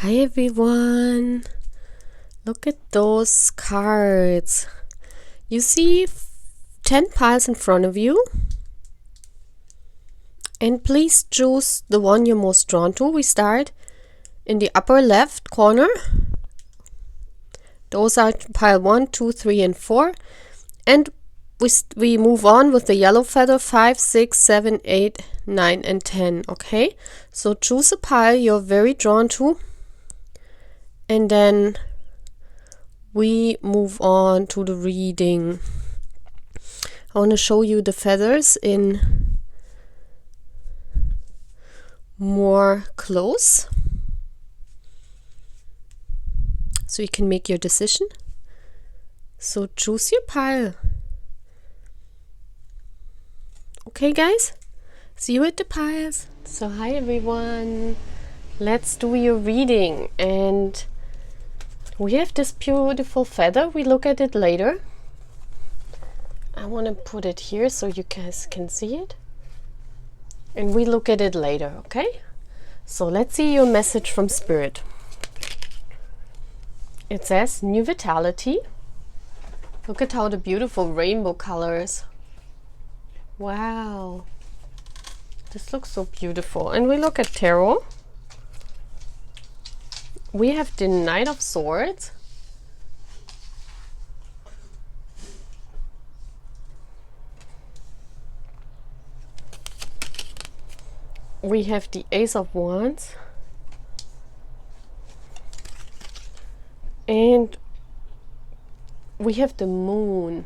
Hi everyone, look at those cards. You see 10 piles in front of you, and please choose the one you're most drawn to. We start in the upper left corner. Those are pile 1, 2, 3 and 4, and we move on with the yellow feather 5, 6, 7, 8, 9 and 10. Okay, so choose a pile you're very drawn to, and then we move on to the reading. I want to show you the feathers in more close so you can make your decision. So choose your pile. Okay guys, see you at the piles. So hi everyone, let's do your reading. And we have this beautiful feather. We look at it later. I want to put it here so you guys can see it. And we look at it later, okay? So let's see your message from Spirit. It says new vitality. Look at how the beautiful rainbow colors. Wow. This looks so beautiful. And we look at tarot. We have the Knight of Swords. We have the Ace of Wands. And we have the Moon.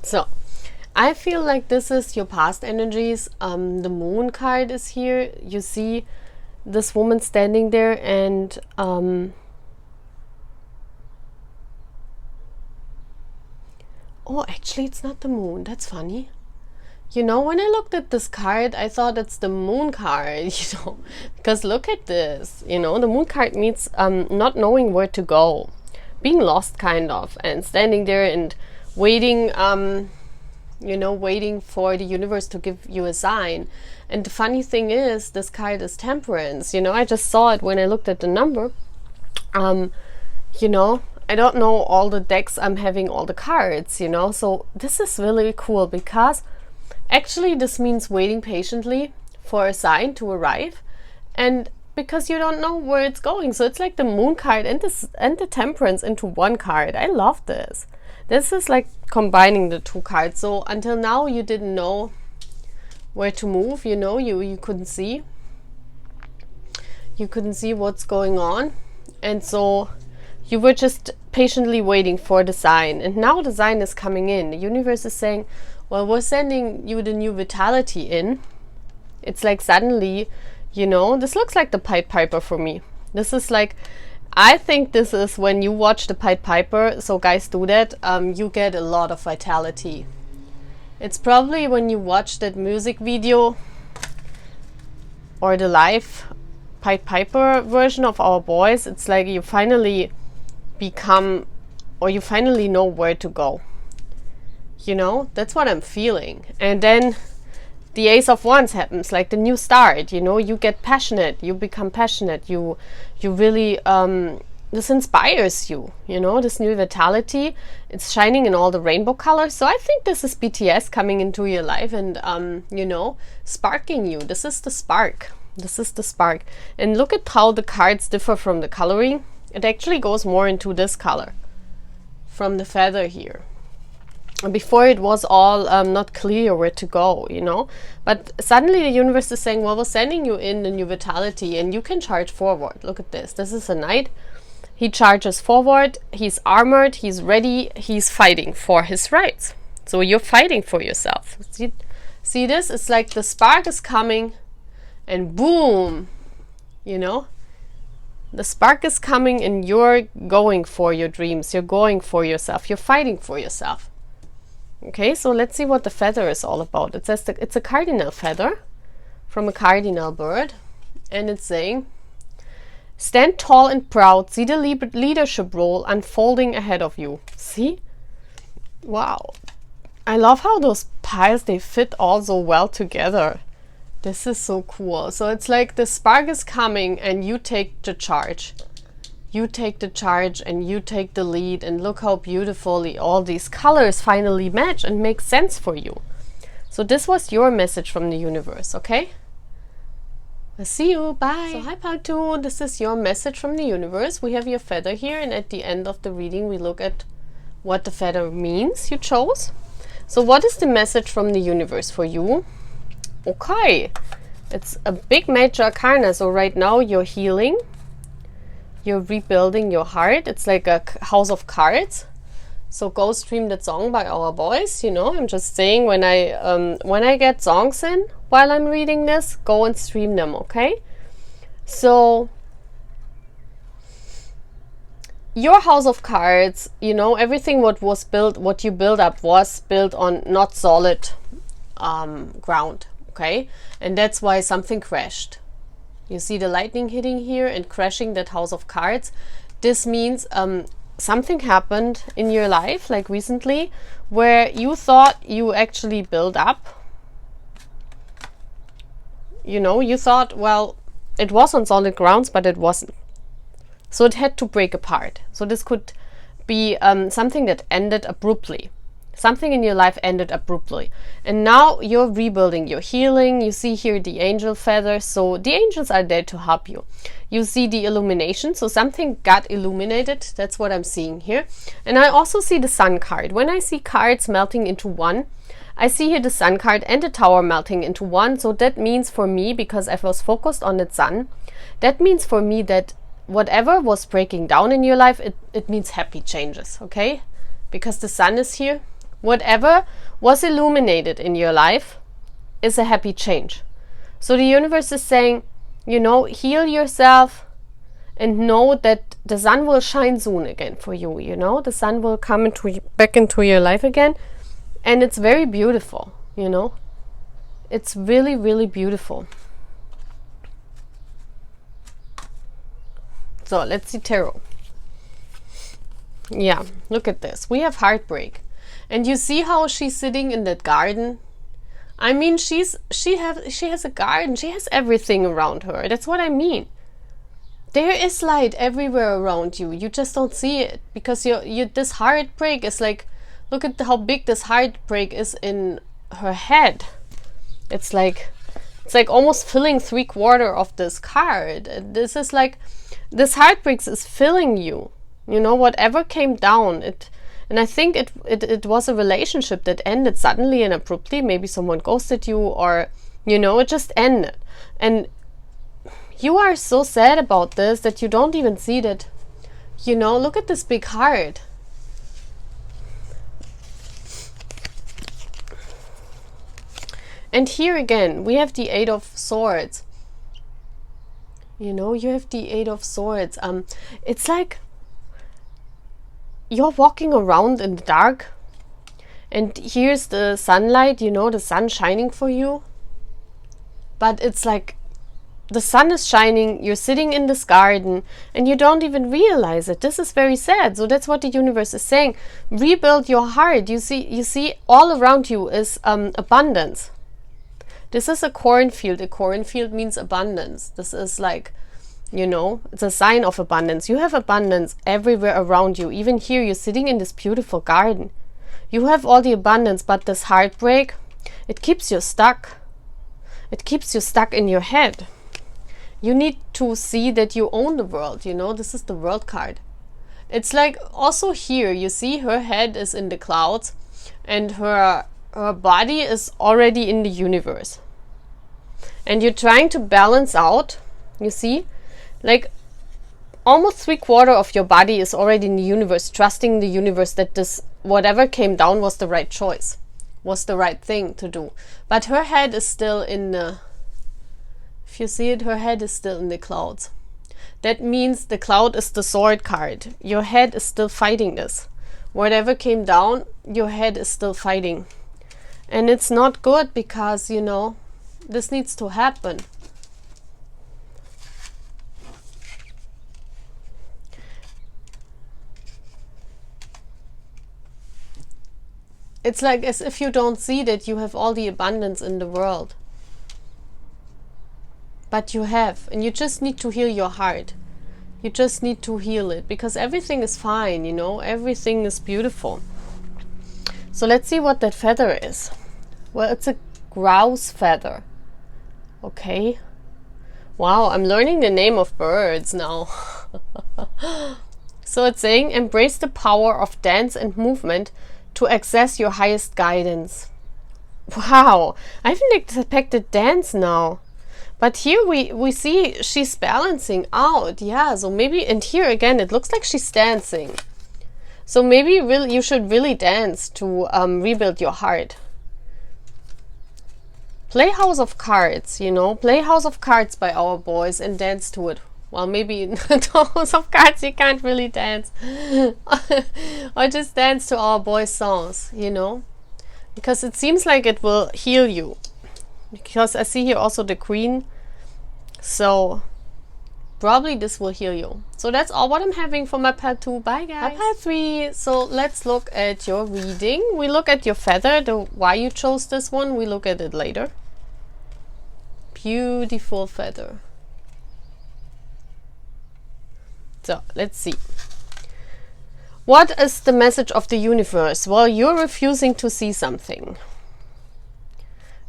So I feel like this is your past energies. The Moon card is here. You see this woman standing there, and oh, actually it's not the Moon. That's funny. You know, when I looked at this card, I thought it's the Moon card, you know, because look at this, you know, the Moon card means not knowing where to go, being lost kind of, and standing there and waiting, you know, waiting for the universe to give you a sign. And the funny thing is, this card is Temperance. You know, I just saw it when I looked at the number. You know, I don't know all the decks I'm having, all the cards, you know, so this is really cool, because actually this means waiting patiently for a sign to arrive, and because you don't know where it's going. So it's like the Moon card and the Temperance into one card. I love this. This is like combining the two cards. So until now you didn't know where to move, you know, you couldn't see. You couldn't see what's going on. And so you were just patiently waiting for the sign. And now the sign is coming in. The universe is saying, well, we're sending you the new vitality in. It's like suddenly, you know, this looks like the Pied Piper for me. This is like, I think this is when you watch the Pied Piper, so guys do that, you get a lot of vitality. It's probably when you watch that music video or the live Pied Piper version of Our Boys. It's like you finally become, or you finally know where to go. You know, that's what I'm feeling. And then the Ace of Wands happens, like the new start, you know, you get passionate, you become passionate, you really, this inspires you, you know, this new vitality. It's shining in all the rainbow colors. So I think this is BTS coming into your life and, you know, sparking you. This is the spark. This is the spark. And look at how the cards differ from the coloring. It actually goes more into this color from the feather here. Before it was all not clear where to go, you know, but suddenly the universe is saying, well, we're sending you in the new vitality and you can charge forward. Look at this. This is a knight. He charges forward. He's armored. He's ready. He's fighting for his rights. So you're fighting for yourself. See this? It's like the spark is coming and boom, you know, the spark is coming and you're going for your dreams. You're going for yourself. You're fighting for yourself. Okay, so let's see what the feather is all about. It says that it's a cardinal feather from a cardinal bird. And it's saying, stand tall and proud. See the leadership role unfolding ahead of you. See? Wow. I love how those piles, they fit all so well together. This is so cool. So it's like the spark is coming and you take the charge. You take the charge and you take the lead, and look how beautifully all these colors finally match and make sense for you. So this was your message from the universe, okay? I'll see you. Bye. So hi part 2. This is your message from the universe. We have your feather here, and at the end of the reading we look at what the feather means you chose. So what is the message from the universe for you? Okay, it's a big major arcana. So right now you're healing, you're rebuilding your heart. It's like a house of cards. So go stream that song by our boys. You know, I'm just saying, when I get songs in while I'm reading this, go and stream them, okay? So your house of cards, you know, everything what you build up was built on not solid ground. Okay, and that's why something crashed. You see the lightning hitting here and crashing that house of cards. This means something happened in your life, like recently, where you thought you actually built up. You know, you thought, well, it was on solid grounds, but it wasn't. So it had to break apart. So this could be something that ended abruptly. Something in your life ended abruptly, and now you're rebuilding, you're healing. You see here the angel feathers, so the angels are there to help you. You see the illumination, so something got illuminated. That's what I'm seeing here. And I also see the sun card. When I see cards melting into one, I see here the sun card and the tower melting into one. So that means for me, because I was focused on the sun, that means for me that whatever was breaking down in your life, it means happy changes, okay? Because the sun is here. Whatever was illuminated in your life is a happy change. So the universe is saying, you know, heal yourself and know that the sun will shine soon again for you. You know, the sun will come back into your life again. And it's very beautiful, you know. It's really, really beautiful. So let's see tarot. Yeah, look at this. We have heartbreak. And you see how she's sitting in that garden? I mean, she has a garden. She has everything around her. That's what I mean. There is light everywhere around you. You just don't see it, because this heartbreak is like, look at how big this heartbreak is in her head. It's like almost filling 3/4 of this card. This is like, this heartbreak is filling you. You know, whatever came down, and I think it was a relationship that ended suddenly and abruptly. Maybe someone ghosted you, or, you know, it just ended. And you are so sad about this that you don't even see that, you know, look at this big heart. And here again, we have the 8 of Swords. You know, you have the 8 of Swords. It's like you're walking around in the dark, and here's the sunlight, you know, the sun shining for you. But it's like the sun is shining, you're sitting in this garden, and you don't even realize it. This is very sad. So that's what the universe is saying. Rebuild your heart. You see all around you is abundance. This is a cornfield. A cornfield means abundance. This is like, you know, it's a sign of abundance. You have abundance everywhere around you. Even here, you're sitting in this beautiful garden. You have all the abundance, but this heartbreak, it keeps you stuck. It keeps you stuck in your head. You need to see that you own the world, you know. This is the world card. It's like also here, you see her head is in the clouds, and her body is already in the universe. And you're trying to balance out, you see, like almost 3/4 of your body is already in the universe, trusting the universe that this, whatever came down, was the right choice, was the right thing to do. But her head is still in the If you see it, her head is still in the clouds. That means the cloud is the sword card. Your head is still fighting this. Whatever came down, your head is still fighting. And it's not good because, you know, this needs to happen. It's like as if you don't see that you have all the abundance in the world. But you have, and you just need to heal your heart. You just need to heal it because everything is fine, you know, everything is beautiful. So let's see what that feather is. Well, it's a grouse feather. Okay. Wow, I'm learning the name of birds now. So it's saying, embrace the power of dance and movement to access your highest guidance. Wow, I haven't expected dance now. But here we see she's balancing out. Yeah, so maybe, and here again, it looks like she's dancing. So maybe really you should really dance to rebuild your heart. Play House of Cards, you know. Play House of Cards by our boys and dance to it. Well, maybe in House of Cards you can't really dance. Or just dance to our boys' songs, you know. Because it seems like it will heal you. Because I see here also the Queen. So probably this will heal you. So that's all what I'm having for my part 2. Bye guys. Part 3. So let's look at your reading. We look at your feather, why you chose this one. We look at it later. Beautiful feather. So let's see. What is the message of the universe? Well, you're refusing to see something.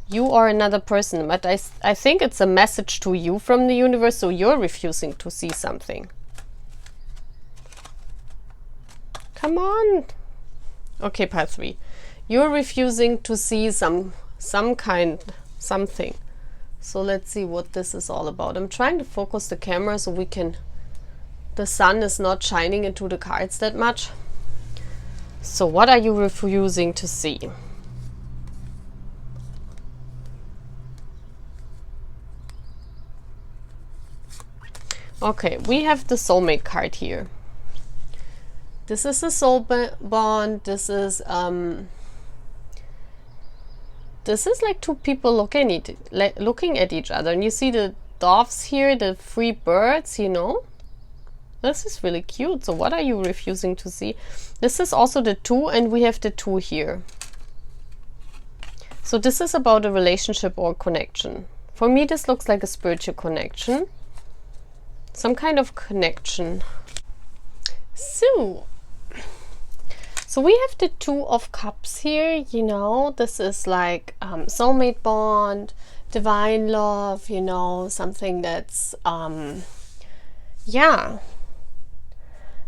You are another person, but I think it's a message to you from the universe, so you're refusing to see something. Come on. Okay, part 3. You're refusing to see something. So let's see what this is all about. I'm trying to focus the camera so we can... The sun is not shining into the cards that much. So what are you refusing to see? Okay, we have the soulmate card here. This is a soul bond. This is like two people looking at each other, and you see the doves here, the free birds, you know. This is really cute. So what are you refusing to see? This is also the 2, and we have the 2 here. So this is about a relationship or connection. For me, this looks like a spiritual connection. Some kind of connection. So we have the 2 of Cups here, you know. This is like soulmate bond, divine love, you know, something that's, yeah.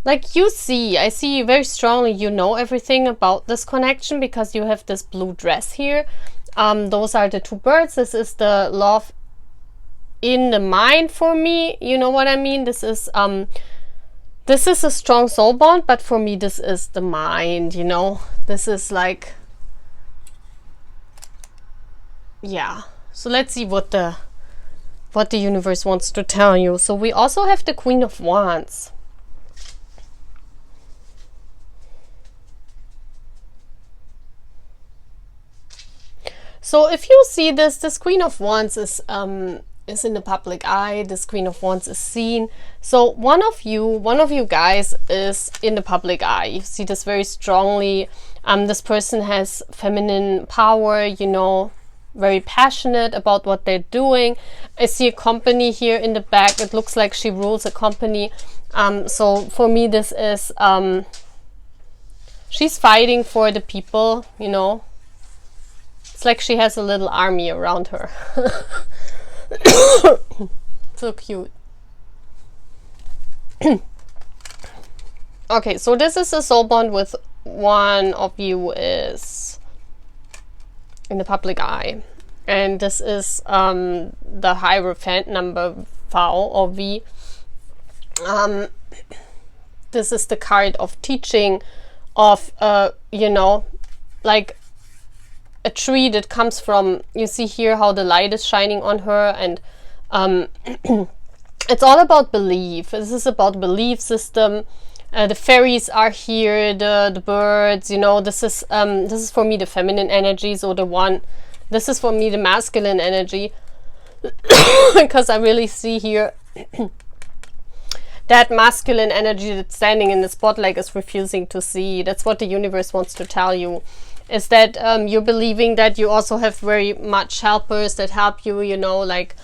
Like you see, I see very strongly, you know everything about this connection because you have this blue dress here. Those are the 2 birds. This is the love in the mind for me, you know what I mean. This is a strong soul bond, but for me this is the mind, you know. This is like, yeah. So let's see what the universe wants to tell you. So we also have the Queen of Wands. So if you see this Queen of Wands is in the public eye. This Queen of Wands is seen. So one of you guys is in the public eye. You see this very strongly. This person has feminine power, you know, very passionate about what they're doing. I see a company here in the back. It looks like she rules a company. So for me, this is she's fighting for the people, you know. It's like she has a little army around her. So cute. Okay, so this is a soul bond with one of you is in the public eye. And this is the Hierophant number V or V. This is the card of teaching, of, you know, like a tree that comes from, you see here how the light is shining on her, and It's all about belief. This is about belief system. The fairies are here, the birds, you know, this is for me the feminine energy. So this is for me the masculine energy, because I really see here that masculine energy that's standing in the spotlight is refusing to see. That's what the universe wants to tell you, is that you're believing that you also have very much helpers that help you, you know, like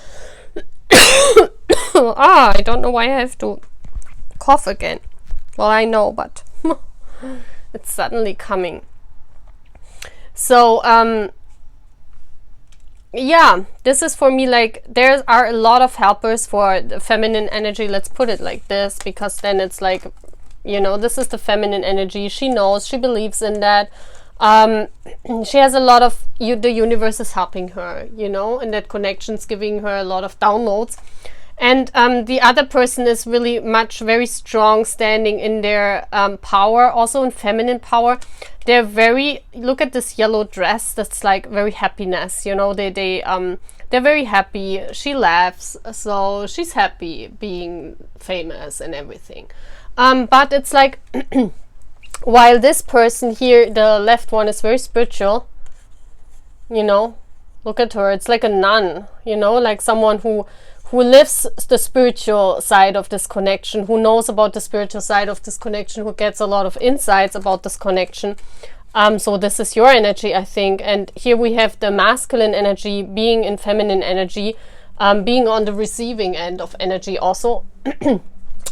I don't know why I have to cough again. Well, I know, but it's suddenly coming. So yeah, this is for me, like, there are a lot of helpers for the feminine energy. Let's put it like this, because then it's like, you know, this is the feminine energy. She knows, she believes in that. She has a lot of, the universe is helping her, you know, and that connection's giving her a lot of downloads. And the other person is really very strong, standing in their power, also in feminine power. They're look at this yellow dress, that's like very happiness, you know, they're very happy. She laughs, so she's happy being famous and everything. But it's like, while this person here, the left one, is very spiritual, you know, look at her, it's like a nun, you know, like someone who lives the spiritual side of this connection, who knows about the spiritual side of this connection, who gets a lot of insights about this connection. So this is your energy, I think. And here we have the masculine energy being in feminine energy, being on the receiving end of energy also.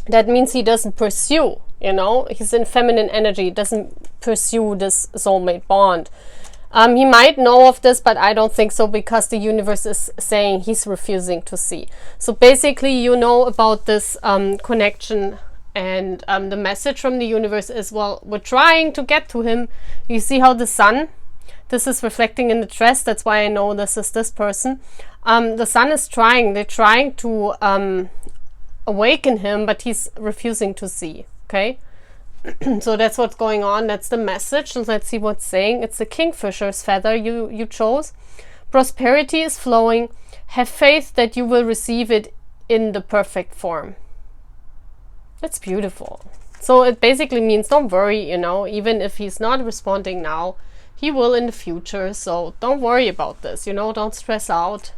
That means he doesn't pursue, you know, he's in feminine energy, doesn't pursue this soulmate bond. He might know of this, but I don't think so, because the universe is saying he's refusing to see. So basically, you know about this connection, and the message from the universe is, well, we're trying to get to him. You see how the sun, this is reflecting in the dress, that's why I know this is this person. The sun is they're trying to awaken him, but he's refusing to see, okay? So that's what's going on. That's the message. Let's see what's saying. It's the kingfisher's feather you chose. Prosperity is flowing. Have faith that you will receive it in the perfect form. That's beautiful. So it basically means don't worry, you know, even if he's not responding now, he will in the future. So don't worry about this, you know, don't stress out.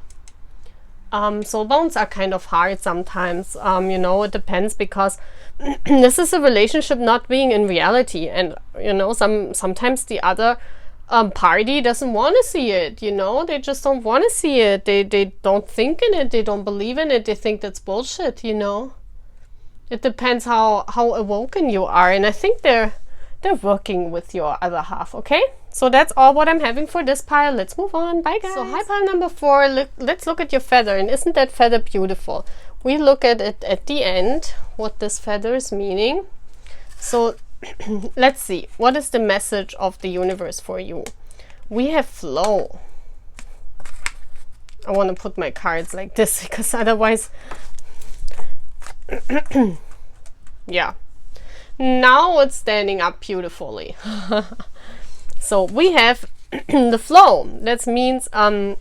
So bones are kind of hard sometimes, you know, it depends, because this is a relationship not being in reality, and you know, sometimes the other party doesn't want to see it, you know, they just don't want to see it, they don't think in it, they don't believe in it, they think that's bullshit, you know. It depends how awoken you are, and I think they're working with your other half, okay? So that's all what I'm having for this pile. Let's move on. Bye, guys. So hi, pile number 4. Let's look at your feather. And isn't that feather beautiful? We look at it at the end, what this feather is meaning. So let's see. What is the message of the universe for you? We have flow. I want to put my cards like this, because otherwise... yeah. Now it's standing up beautifully. So we have the flow. That means,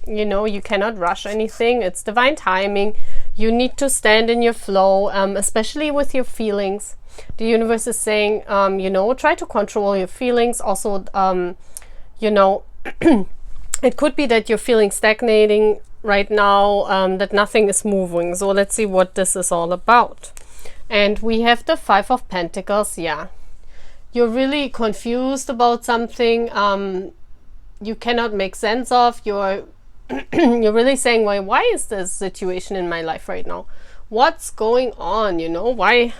you know, you cannot rush anything. It's divine timing. You need to stand in your flow, especially with your feelings. The universe is saying, you know, try to control your feelings. Also, you know, it could be that you're feeling stagnating right now, that nothing is moving. So let's see what this is all about. And we have the 5 of Pentacles. Yeah, you're really confused about something, you cannot make sense of. You're you're really saying, why is this situation in my life right now? What's going on, you know? Why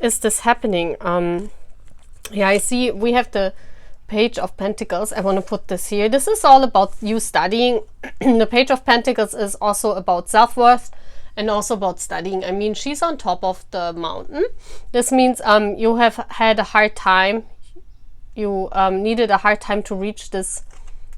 is this happening? Yeah, I see we have the Page of Pentacles. I want to put this here. This is all about you studying. The Page of Pentacles is also about self-worth, and also about studying. I mean, she's on top of the mountain. This means you have had a hard time. You needed a hard time to reach this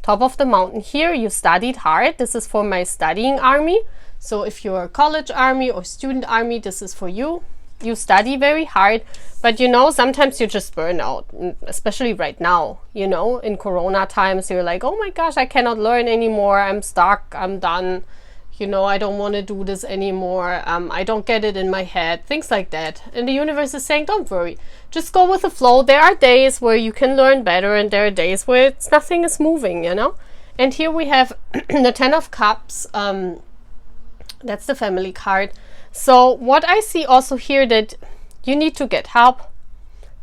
top of the mountain here. You studied hard. This is for my studying army. So if you're a college army or student army, this is for you. You study very hard, but you know, sometimes you just burn out, especially right now, you know, in Corona times, you're like, oh my gosh, I cannot learn anymore. I'm stuck. I'm done. you know, I don't want to do this anymore, I don't get it in my head, things like that. And the universe is saying, don't worry, just go with the flow. There are days where you can learn better, and there are days where nothing is moving, you know. And here we have the Ten of Cups. That's the family card. So what I see also here, that you need to get help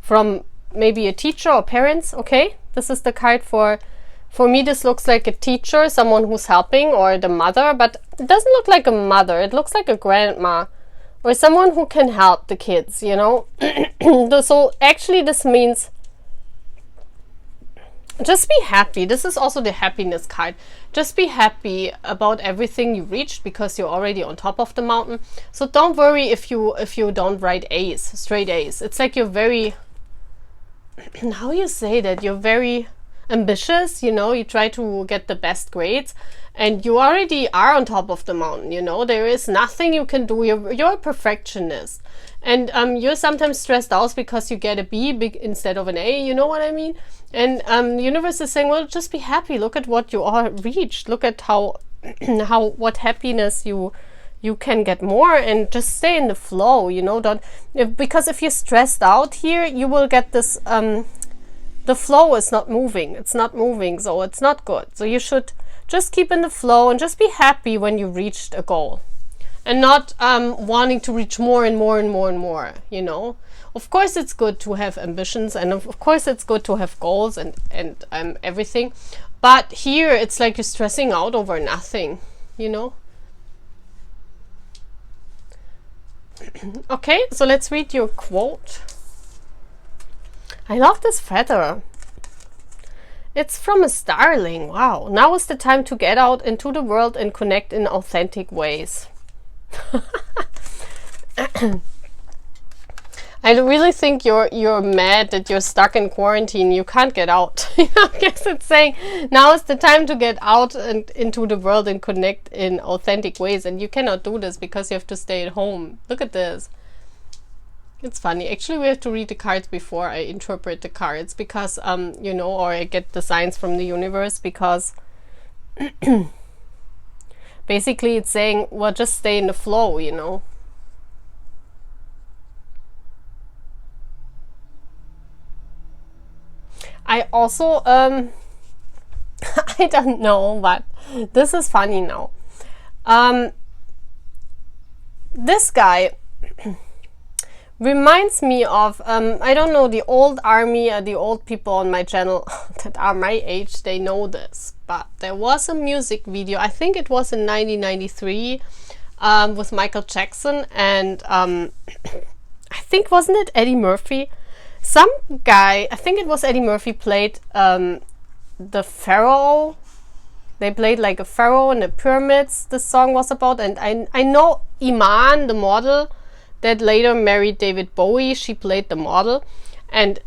from maybe a teacher or parents. Okay, this is the card for me. This looks like a teacher, someone who's helping, or the mother, but it doesn't look like a mother. It looks like a grandma or someone who can help the kids, you know. So actually this means just be happy. This is also the happiness card. Just be happy about everything you reached, because you're already on top of the mountain. So don't worry if you don't write A's, straight A's. It's like you're very, how you say that, you're very ambitious, you know. You try to get the best grades, and you already are on top of the mountain, you know. There is nothing you can do. You're a perfectionist, and you're sometimes stressed out because you get a B instead of an A, you know what I mean. And the universe is saying, well, just be happy. Look at what you all reached. Look at how what happiness you can get more, and just stay in the flow, you know. Because if you're stressed out here, you will get this the flow is not moving. It's not moving, so it's not good. So you should just keep in the flow and just be happy when you reached a goal, and not wanting to reach more and more and more and more, you know. Of course it's good to have ambitions, and of course it's good to have goals and everything, but here it's like you're stressing out over nothing, you know. Okay, so let's read your quote. I love this feather. It's from a starling. Wow. Now is the time to get out into the world and connect in authentic ways. I really think you're mad that you're stuck in quarantine. You can't get out. I guess it's saying now is the time to get out and into the world and connect in authentic ways. And you cannot do this because you have to stay at home. Look at this. It's funny. Actually, we have to read the cards before I interpret the cards, because you know, or I get the signs from the universe, because basically it's saying, well, just stay in the flow, you know. I also I don't know, but this is funny now. This guy reminds me of I don't know, the old army, the old people on my channel that are my age, they know this, but there was a music video, I think it was in 1993, with Michael Jackson, and I think, wasn't it Eddie Murphy? Some guy, I think it was Eddie Murphy, played the pharaoh. They played like a pharaoh in the pyramids, this song was about. And I know Iman, the model that later married David Bowie, she played the model. And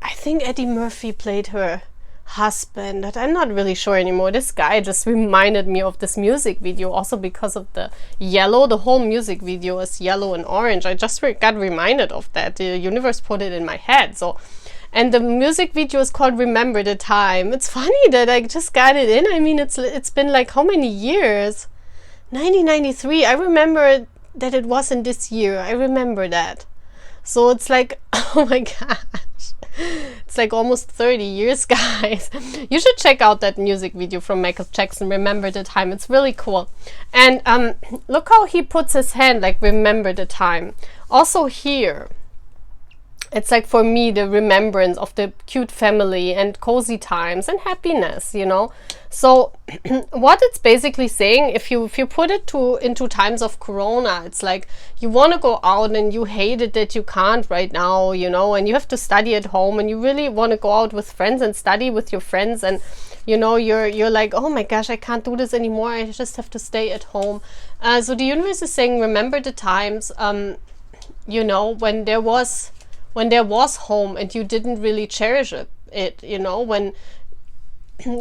I think Eddie Murphy played her husband, that I'm not really sure anymore. This guy just reminded me of this music video, also because of the yellow. The whole music video is yellow and orange. I just got reminded of that. The universe put it in my head. So, and the music video is called Remember the Time. It's funny that I just got it in. I mean, it's been like how many years? 1993. I remember that it wasn't this year. I remember that. So it's like, oh my gosh. It's like almost 30 years, guys. You should check out that music video from Michael Jackson, Remember the Time. It's really cool. And look how he puts his hand, like, remember the time. Also here, it's like, for me, the remembrance of the cute family and cozy times and happiness, you know. So what it's basically saying, if you put it into times of corona, it's like you want to go out and you hate it that you can't right now, you know, and you have to study at home, and you really want to go out with friends and study with your friends, and you know, you're like, oh my gosh, I can't do this anymore, I just have to stay at home. So the universe is saying, remember the times, you know, when there was home and you didn't really cherish it, you know, when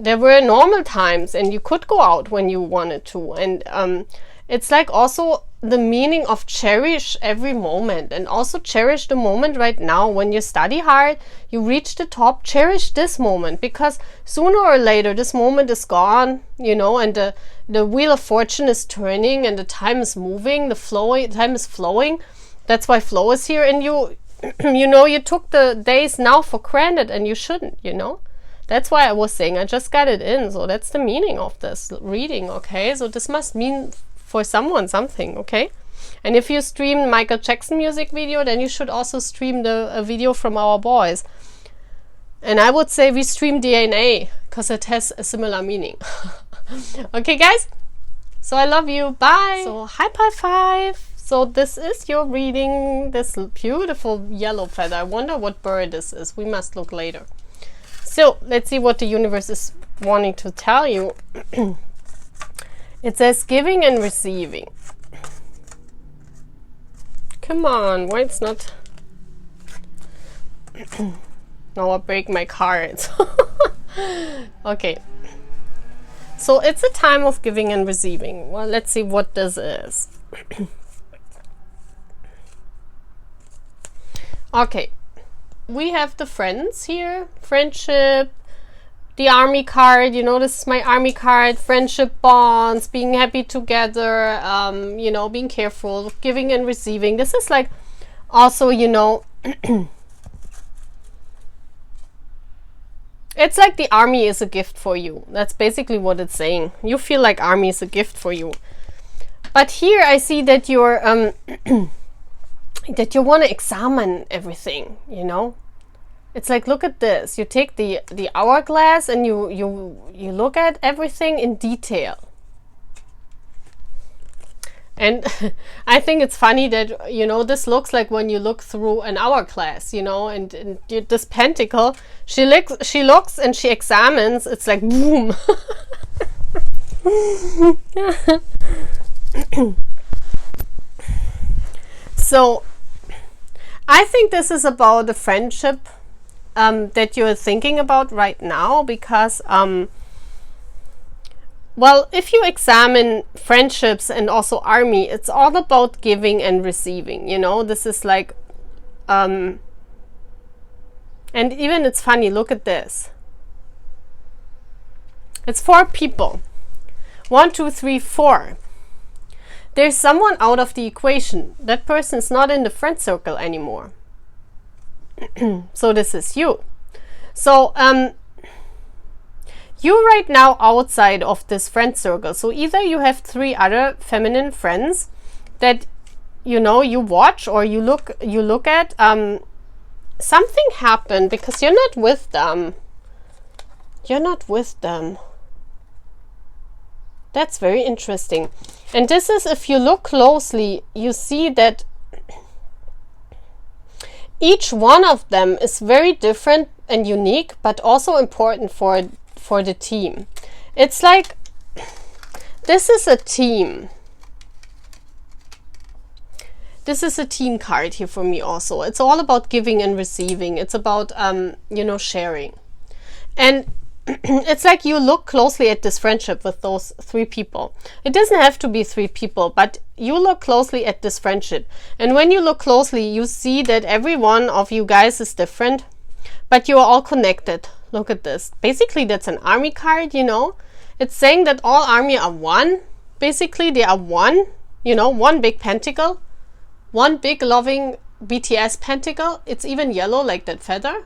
there were normal times and you could go out when you wanted to. And it's like also the meaning of cherish every moment, and also cherish the moment right now. When you study hard, you reach the top, cherish this moment, because sooner or later this moment is gone, you know, and the wheel of fortune is turning, and the time is moving, time is flowing. That's why flow is here. And you you know, you took the days now for granted, and you shouldn't, you know. That's why I was saying I just got it in. So that's the meaning of this reading, okay? So this must mean for someone something, okay? And if you stream Michael Jackson music video, then you should also stream a video from our boys. And I would say we stream DNA, because it has a similar meaning. Okay, guys? So I love you. Bye. So high five. So this is your reading, this beautiful yellow feather. I wonder what bird this is. We must look later. So let's see what the universe is wanting to tell you. It says giving and receiving. Come on, why it's not... Now I'll break my cards. Okay. So it's a time of giving and receiving. Well, let's see what this is. Okay. We have the friends here. Friendship. The army card, you know, this is my army card. Friendship, bonds, being happy together, you know, being careful, giving and receiving. This is like also, you know, it's like the army is a gift for you. That's basically what it's saying. You feel like army is a gift for you. But here I see that you're that you want to examine everything, you know. It's like, look at this. You take the hourglass and you look at everything in detail. And I think it's funny that, you know, this looks like when you look through an hourglass, you know, and this pentacle, she looks and she examines. It's like, boom. So I think this is about a friendship that you're thinking about right now, because well, if you examine friendships and also army, it's all about giving and receiving, you know. This is like and even it's funny, look at this. It's 4 people. 1, 2, 3, 4. There's someone out of the equation. That person is not in the friend circle anymore. So this is you. So you're right now outside of this friend circle. So either you have 3 other feminine friends that, you know, you watch or you look at. Something happened because you're not with them. You're not with them. That's very interesting. And this is, if you look closely, you see that each one of them is very different and unique, but also important for the team. It's like, this is a team. This is a team card here for me also. It's all about giving and receiving. It's about, you know, sharing. And it's like you look closely at this friendship with those 3 people. It doesn't have to be 3 people, but you look closely at this friendship. And when you look closely, you see that every one of you guys is different, but you are all connected. Look at this. Basically, that's an army card, you know. It's saying that all army are one. Basically, they are one, you know, one big pentacle, one big loving BTS pentacle. It's even yellow like that feather.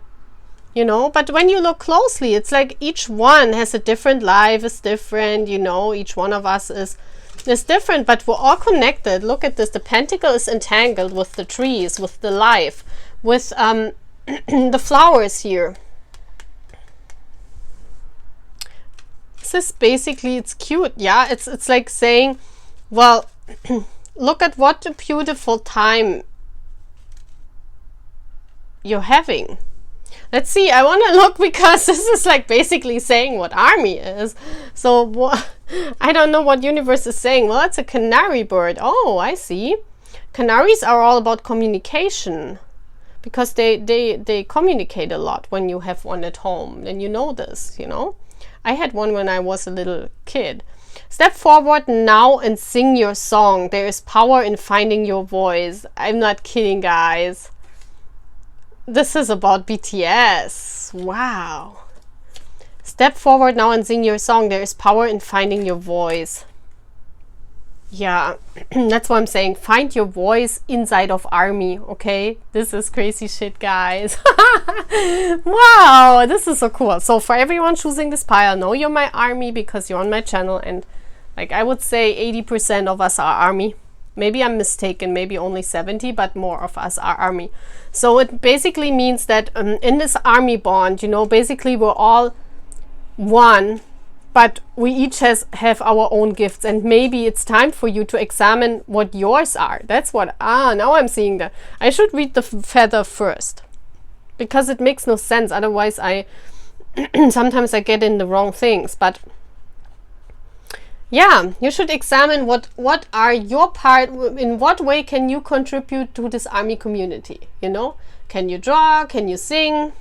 You know, but when you look closely, it's like each one has a different life, is different, you know, each one of us is different, but we're all connected. Look at this. The pentacle is entangled with the trees, with the life, with the flowers here. This is basically, it's cute, yeah. It's like saying, well, look at what a beautiful time you're having. Let's see, I want to look, because this is like basically saying what army is. So I don't know what universe is saying. Well, it's a canary bird. Oh, I see. Canaries are all about communication, because they communicate a lot when you have one at home. And you know this, you know. I had one when I was a little kid. Step forward now and sing your song. There is power in finding your voice. I'm not kidding, guys. This is about BTS. Wow. Step forward now and sing your song. There is power in finding your voice. Yeah, that's what I'm saying. Find your voice inside of ARMY, okay? This is crazy shit, guys. Wow, this is so cool. So for everyone choosing this pile, know you're my ARMY because you're on my channel, and like I would say 80% of us are ARMY. Maybe I'm mistaken, maybe only 70, but more of us are ARMY. So it basically means that in this ARMY bond, you know, basically we're all one, but we each have our own gifts, and maybe it's time for you to examine what yours are. That's what, now I'm seeing that. I should read the feather first, because it makes no sense. Otherwise, sometimes I get in the wrong things. But yeah, you should examine what are your part, in what way can you contribute to this ARMY community, you know? Can you draw? Can you sing?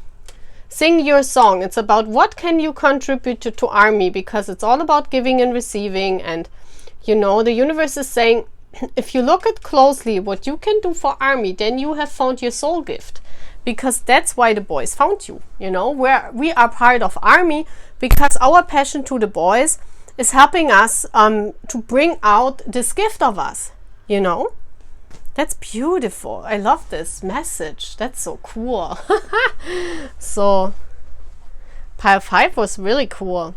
Sing your song. It's about what can you contribute to ARMY, because it's all about giving and receiving. And you know, the universe is saying, if you look at closely what you can do for ARMY, then you have found your soul gift, because that's why the boys found you. You know, we are part of ARMY because our passion to the boys is helping us to bring out this gift of us, you know. That's beautiful. I love this message. That's so cool. So pile 5 was really cool.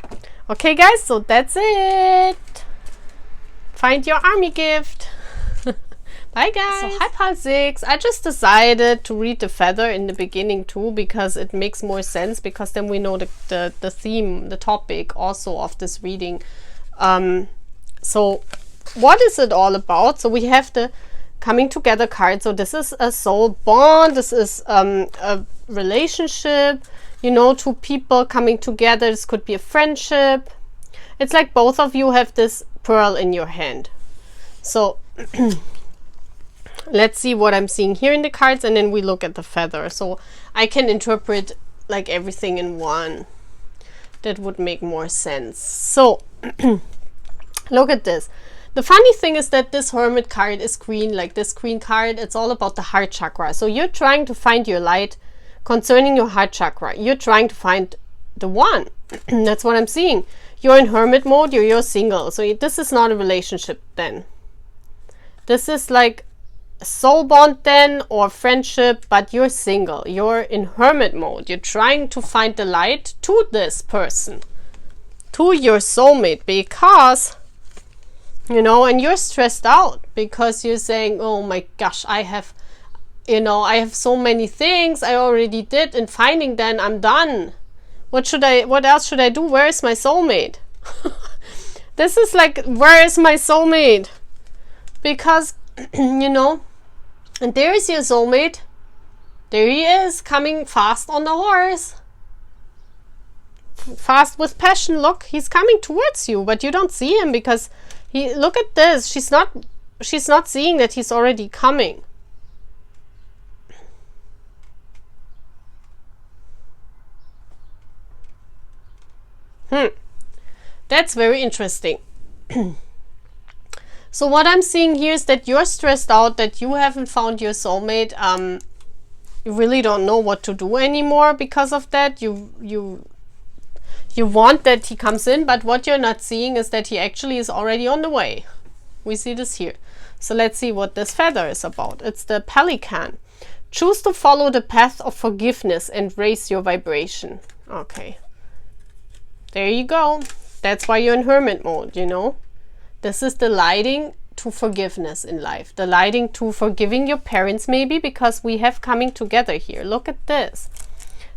Okay, guys, so that's it. Find your ARMY gift. Bye, guys. So hi, pile 6. I just decided to read the feather in the beginning too, because it makes more sense, because then we know the theme, the topic also of this reading. So what is it all about? So we have the coming together card. So this is a soul bond. This is a relationship, you know, two people coming together. This could be a friendship. It's like both of you have this pearl in your hand. So let's see what I'm seeing here in the cards, and then we look at the feather. So I can interpret like everything in one. That would make more sense. So look at this. The funny thing is that this Hermit card is green, like this green card. It's all about the heart chakra. So you're trying to find your light concerning your heart chakra. You're trying to find the one. That's what I'm seeing. You're in hermit mode, you're single. So this is not a relationship then. This is like a soul bond then, or friendship, but you're single. You're in hermit mode. You're trying to find the light to this person, to your soulmate, because you know, and you're stressed out because you're saying, oh my gosh, I have so many things I already did, and finding then I'm done. What else should I do? Where is my soulmate? This is like, where is my soulmate? Because, you know, and there is your soulmate. There he is, coming fast on the horse. Fast with passion. Look, he's coming towards you, but you don't see him because look at this. She's not seeing that he's already coming. That's very interesting. So what I'm seeing here is that you're stressed out, that you haven't found your soulmate. You really don't know what to do anymore because of that. You want that he comes in, but what you're not seeing is that he actually is already on the way. We see this here. So let's see what this feather is about. It's the pelican. Choose to follow the path of forgiveness and raise your vibration. Okay. There you go. That's why you're in hermit mode, you know. This is the lighting to forgiveness in life. The lighting to forgiving your parents, maybe, because we have coming together here. Look at this.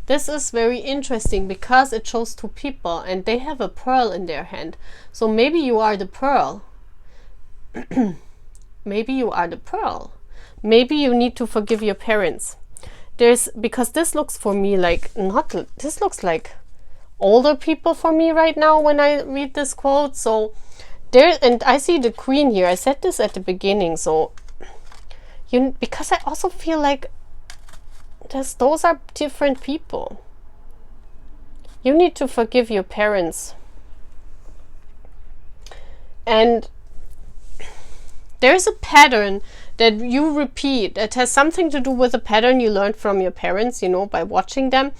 This is very interesting because it shows two people and they have a pearl in their hand. So maybe you are the pearl. Maybe you are the pearl. Maybe you need to forgive your parents. Because this looks for me like, this looks like older people for me right now when I read this quote. So and I see the queen here. I said this at the beginning. So because I also feel like those are different people. You need to forgive your parents. And there's a pattern that you repeat. It has something to do with a pattern you learned from your parents, you know, by watching them.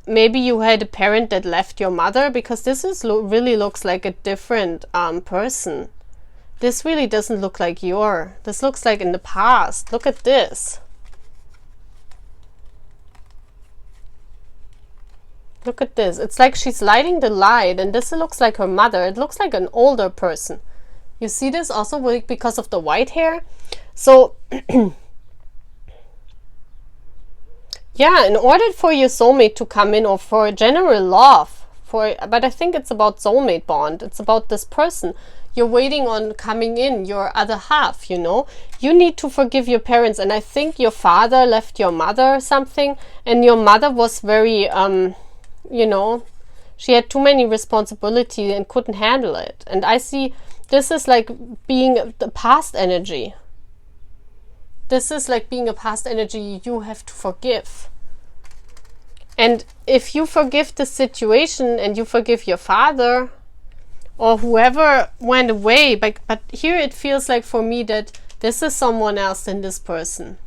Maybe you had a parent that left your mother, because this is really looks like a different person. This really doesn't look like this looks like in the past. Look at this. Look at this. It's like she's lighting the light, and this looks like her mother. It looks like an older person. You see this also because of the white hair? So, yeah, in order for your soulmate to come in, or for a general love, but I think it's about soulmate bond. It's about this person you're waiting on coming in, your other half, you know. You need to forgive your parents. And I think your father left your mother or something, and your mother was very... you know, she had too many responsibility and couldn't handle it. And I see this is like being the past energy. This is like being a past energy you have to forgive. And if you forgive the situation and you forgive your father or whoever went away, but here it feels like for me that this is someone else than this person.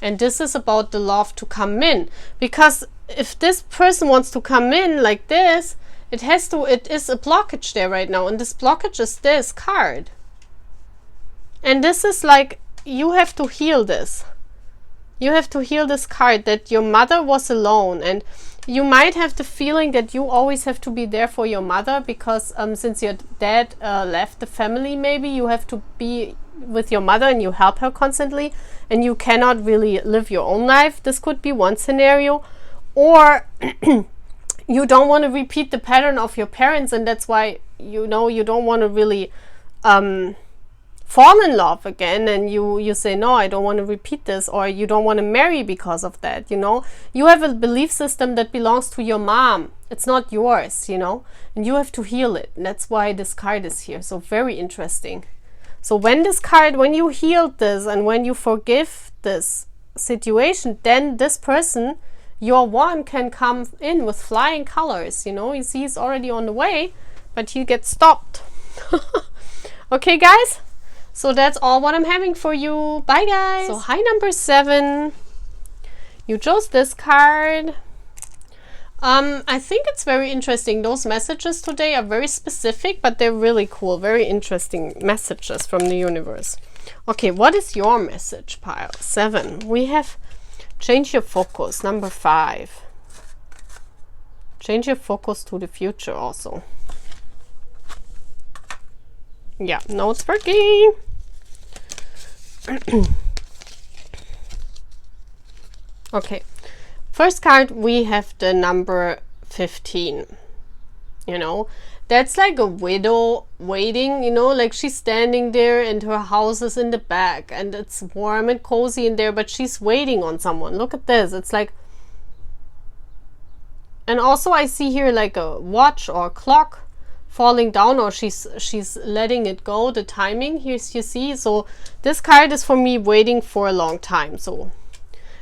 And this is about the love to come in. Because if this person wants to come in like this, it is a blockage there right now. And this blockage is this card. And this is like, you have to heal this. You have to heal this card that your mother was alone. And you might have the feeling that you always have to be there for your mother, because since your dad left the family, maybe you have to be with your mother and you help her constantly, and you cannot really live your own life. This could be one scenario. Or you don't want to repeat the pattern of your parents, and that's why, you know, you don't want to really fall in love again, and you say, no, I don't want to repeat this, or you don't want to marry because of that, you know. You have a belief system that belongs to your mom. It's not yours, you know, and you have to heal it. And that's why this card is here. So very interesting. So when you healed this and when you forgive this situation, then this person, your one, can come in with flying colors. You know, you see he's already on the way, but he gets stopped. Okay, guys? So that's all what I'm having for you. Bye, guys. So hi, number 7. You chose this card. I think it's very interesting. Those messages today are very specific, but they're really cool. Very interesting messages from the universe. Okay, what is your message, pile? 7. We have change your focus. Number 5. Change your focus to the future also. Yeah, no, it's working. Okay. First card, we have the number 15. You know, that's like a widow waiting, you know, like she's standing there and her house is in the back and it's warm and cozy in there, but she's waiting on someone. Look at this. It's like, and also I see here like a watch or a clock falling down, or she's letting it go, the timing. Here's, you see. So this card is for me waiting for a long time. So,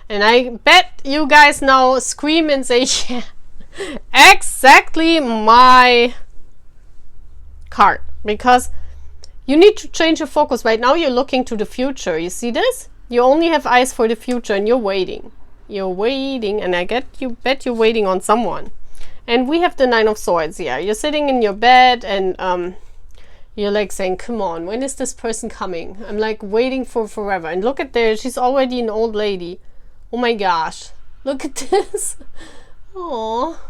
and I bet you guys now scream and say, yeah, exactly my card. Because you need to change your focus. Right now you're looking to the future. You see this? You only have eyes for the future and you're waiting. You're waiting, and bet you're waiting on someone. And we have the 9 of Swords here. You're sitting in your bed and you're like saying, come on, when is this person coming? I'm like waiting for forever. And look at there, she's already an old lady. Oh my gosh, look at this. Oh.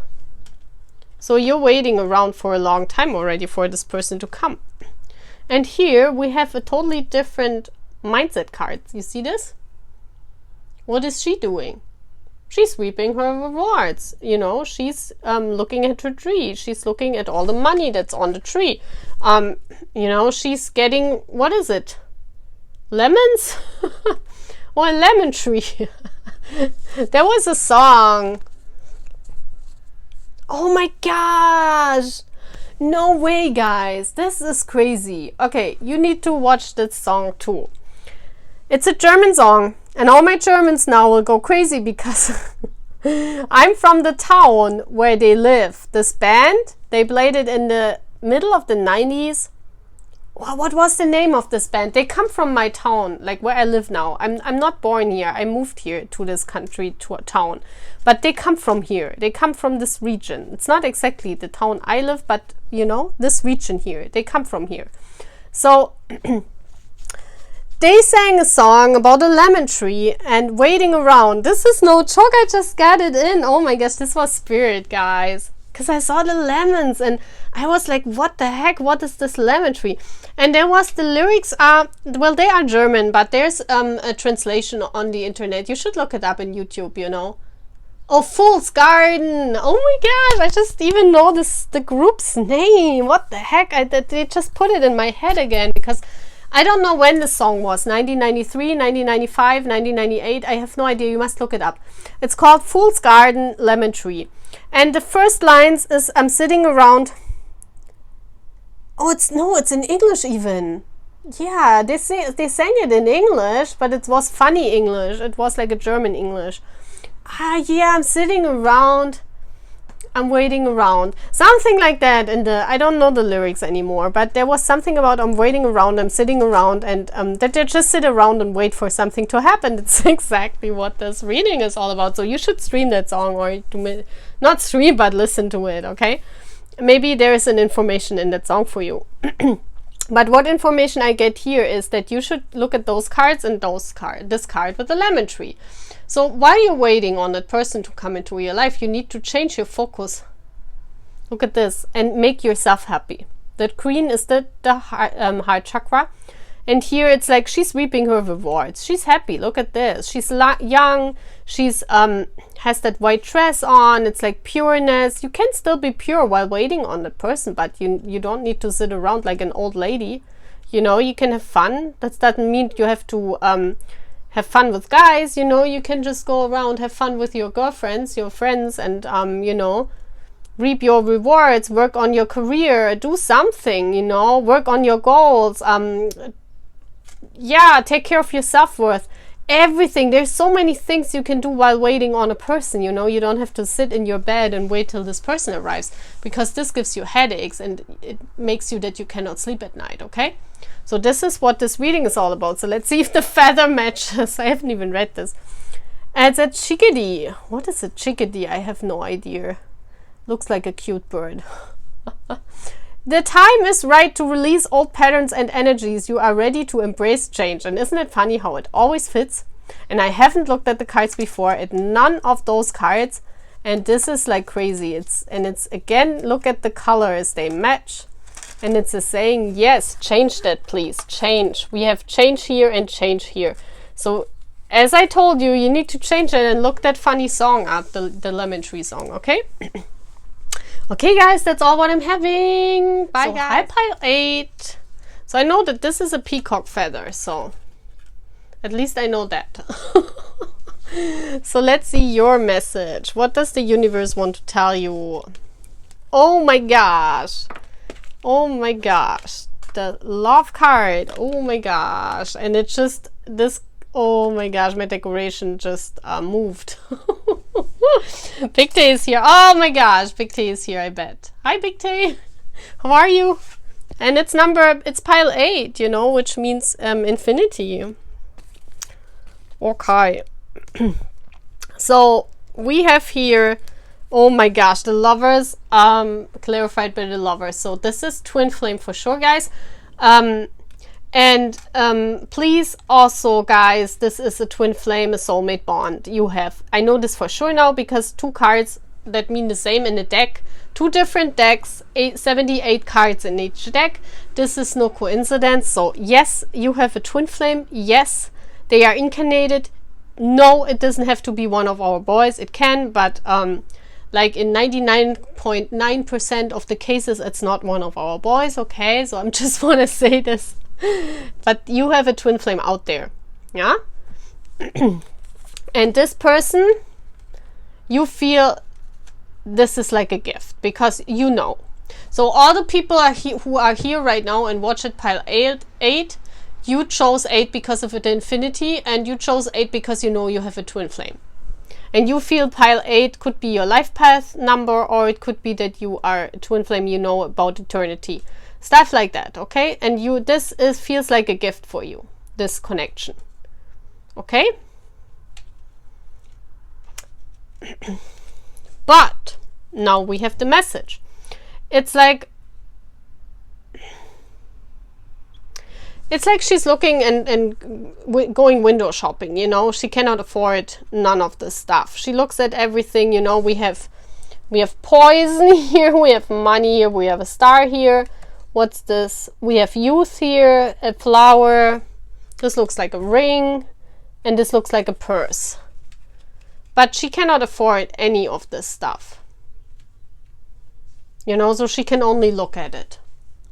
So you're waiting around for a long time already for this person to come. And here we have a totally different mindset card. You see this? What is she doing? She's reaping her rewards. You know, she's looking at her tree. She's looking at all the money that's on the tree. You know, she's getting, what is it? Lemons? Or a lemon tree. There was a song. Oh my gosh. No way, guys. This is crazy. Okay, you need to watch this song too. It's a German song. And all my Germans now will go crazy because I'm from the town where they live. This band, they played it in the middle of the 90s. what was the name of this band? They come from my town, like where I live now. I'm not born here. I moved here to this country, to a town. But they come from here. They come from this region. It's not exactly the town I live, but, you know, this region here. They come from here. So they sang a song about a lemon tree and waiting around. This is no joke. I just got it in. Oh my gosh, this was spirit, guys. Because I saw the lemons and I was like, what the heck? What is this lemon tree? And there was the lyrics are, well, they are German, but there's a translation on the internet. You should look it up in YouTube, you know. Oh, Fool's Garden. Oh my gosh, I just even know the group's name. What the heck? They just put it in my head again because I don't know when the song was. 1993, 1995, 1998. I have no idea. You must look it up. It's called Fool's Garden, Lemon Tree. And the first lines is, I'm sitting around. Oh, it's in English even. Yeah, they sang it in English, but it was funny English. It was like a German English. Yeah, I'm sitting around. I'm waiting around. Something like that. I don't know the lyrics anymore, but there was something about I'm waiting around, I'm sitting around, and that they just sit around and wait for something to happen. It's exactly what this reading is all about. So you should stream that song, or not stream, but listen to it, okay? Maybe there is an information in that song for you. But what information I get here is that you should look at those cards and this card with the lemon tree. So while you're waiting on that person to come into your life, you need to change your focus. Look at this and make yourself happy. That queen is the heart chakra. And here it's like she's reaping her rewards. She's happy. Look at this. She's young. She's has that white dress on. It's like pureness. You can still be pure while waiting on that person, but you don't need to sit around like an old lady. You know, you can have fun. That doesn't mean you have to have fun with guys. You know, you can just go around, have fun with your girlfriends, your friends, and you know, reap your rewards, work on your career, do something, you know, work on your goals. Yeah, take care of your self-worth. Everything. There's so many things you can do while waiting on a person, you know. You don't have to sit in your bed and wait till this person arrives, because this gives you headaches and it makes you that you cannot sleep at night, okay? So this is what this reading is all about. So let's see if the feather matches. I haven't even read this. And it's a chickadee. What is a chickadee? I have no idea. Looks like a cute bird. The time is right to release old patterns and energies. You are ready to embrace change. And isn't it funny how it always fits? And I haven't looked at the cards before. At none of those cards. And this is like crazy. It's again, look at the colors. They match. And it's a saying, yes, change that, please. Change. We have change here and change here. So as I told you, you need to change it and look that funny song up, the lemon tree song, okay? Okay, guys, that's all what I'm having. Bye, so, guys. Hi, pile 8. So I know that this is a peacock feather, so at least I know that. So let's see your message. What does the universe want to tell you? Oh my gosh. Oh my gosh. The love card. Oh my gosh. And it just, this, oh my gosh, my decoration just moved. Big Tay is here. Oh my gosh, Big Tay is here, I bet. Hi, Big Tay. How are you? And it's pile 8, you know, which means infinity. Okay. So we have here, oh my gosh, the lovers, clarified by the lovers. So this is twin flame for sure, guys. Please also, guys, this is a twin flame, a soulmate bond you have. I know this for sure now because 2 cards that mean the same in a deck. 2 different decks, 78 cards in each deck. This is no coincidence. So yes, you have a twin flame. Yes, they are incarnated. No, it doesn't have to be one of our boys. It can, but like in 99.9% of the cases, it's not one of our boys. Okay, so I just want to say this. But you have a twin flame out there, yeah? And this person, you feel this is like a gift because you know. So all the people who are here right now and watch it pile 8, you chose 8 because of the infinity, and you chose 8 because you know you have a twin flame. And you feel pile 8 could be your life path number, or it could be that you are a twin flame, you know about eternity. Stuff like that, okay? And this feels like a gift for you, this connection, okay? But now we have the message. It's like she's looking and going window shopping, you know. She cannot afford none of this stuff. She looks at everything, you know. We have poison here, we have money here, we have a star here. What's this? We have youth here, a flower. This looks like a ring, and this looks like a purse. But she cannot afford any of this stuff, you know, so she can only look at it.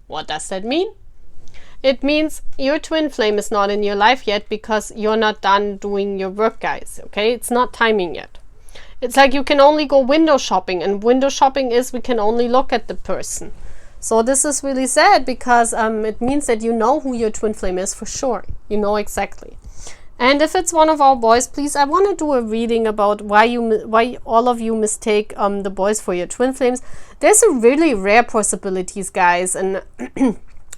What does that mean? It means your twin flame is not in your life yet because you're not done doing your work, guys, okay? It's not timing yet. It's like you can only go window shopping, and window shopping is we can only look at the person. So this is really sad because it means that you know who your twin flame is for sure. You know exactly. And if it's one of our boys, please, I want to do a reading about why all of you mistake the boys for your twin flames. There's a really rare possibilities, guys, and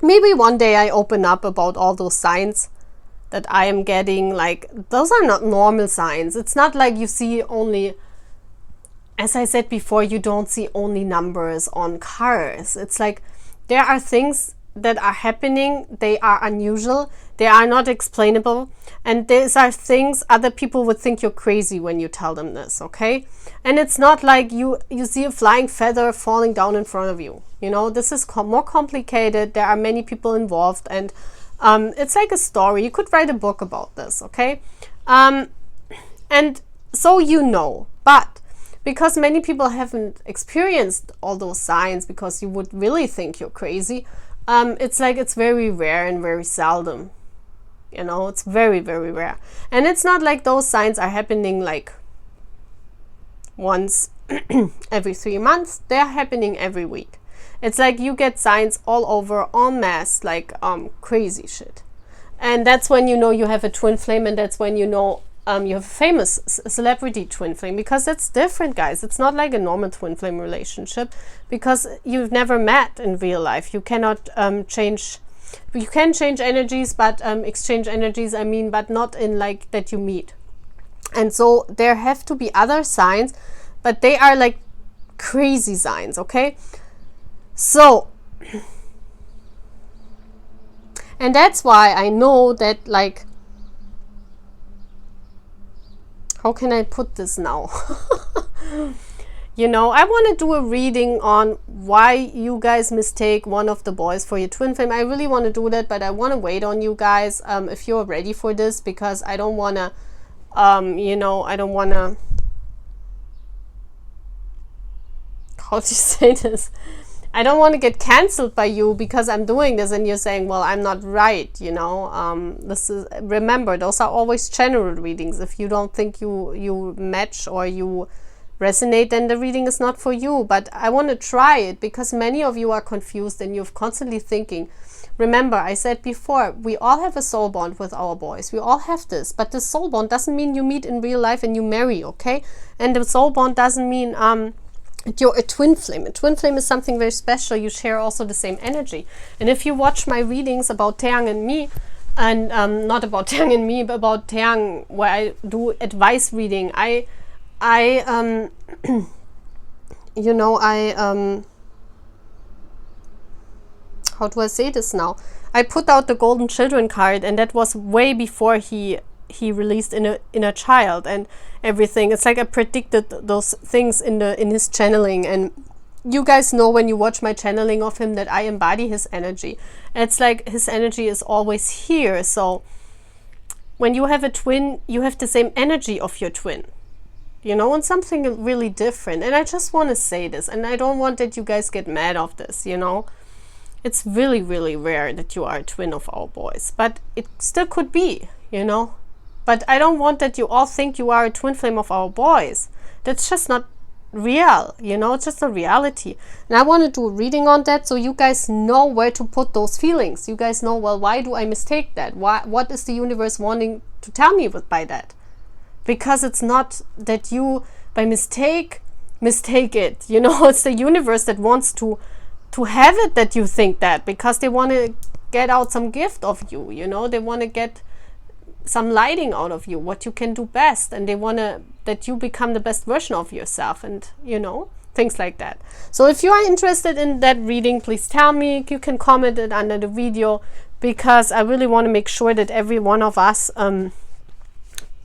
maybe one day I open up about all those signs that I am getting. Like, those are not normal signs. It's not like you see only, as I said before, you don't see only numbers on cars. It's like there are things that are happening. They are unusual. They are not explainable. And these are things other people would think you're crazy when you tell them this, okay? And it's not like you see a flying feather falling down in front of you. You know, this is more complicated. There are many people involved, and it's like a story. You could write a book about this, okay? And so you know, but because many people haven't experienced all those signs, because you would really think you're crazy, it's like it's very rare and very seldom. You know, it's very, very rare. And it's not like those signs are happening like once every 3 months. They're happening every week. It's like you get signs all over, en masse, like crazy shit. And that's when you know you have a twin flame, and that's when you know you have a famous celebrity twin flame, because that's different, guys. It's not like a normal twin flame relationship, because you've never met in real life. You cannot change. You can change energies, but exchange energies, I mean, but not in like that you meet. And so there have to be other signs, but they are like crazy signs, okay? So, and that's why I know that, like, how can I put this now? You know, I want to do a reading on why you guys mistake one of the boys for your twin flame. I really want to do that, but I want to wait on you guys if you're ready for this, because I don't want to, you know, I don't want to, how do you say this? I don't want to get cancelled by you because I'm doing this and you're saying, well, I'm not right, you know. This is, remember, those are always general readings. If you don't think you match or you resonate, then the reading is not for you. But I want to try it because many of you are confused and you're constantly thinking. Remember, I said before, we all have a soul bond with our boys. We all have this, but the soul bond doesn't mean you meet in real life and you marry, okay? And the soul bond doesn't mean you're a twin flame. A twin flame is something very special. You share also the same energy. And if you watch my readings about Taeyang and me, and not about Taeyang and me, but about Taeyang, where I do advice reading, I you know, how do I say this now? I put out the Golden Children card, and that was way before he released Inner Child and everything. It's like I predicted those things in his channeling, and you guys know when you watch my channeling of him that I embody his energy. It's like his energy is always here. So when you have a twin, you have the same energy of your twin, you know, and something really different. And I just want to say this, and I don't want that you guys get mad of this, you know. It's really, really rare that you are a twin of our boys, but it still could be, you know. But I don't want that you all think you are a twin flame of our boys. That's just not real, you know. It's just a reality. And I want to do a reading on that so you guys know where to put those feelings. You guys know, well, why do I mistake that? What is the universe wanting to tell me by that? Because it's not that you, by mistake it. You know, it's the universe that wants to to have it that you think that, because they want to get out some gift of you, you know, they want to get some lighting out of you, what you can do best, and they want to that you become the best version of yourself, and you know, things like that. So if you are interested in that reading, please tell me. You can comment it under the video, because I really want to make sure that every one of us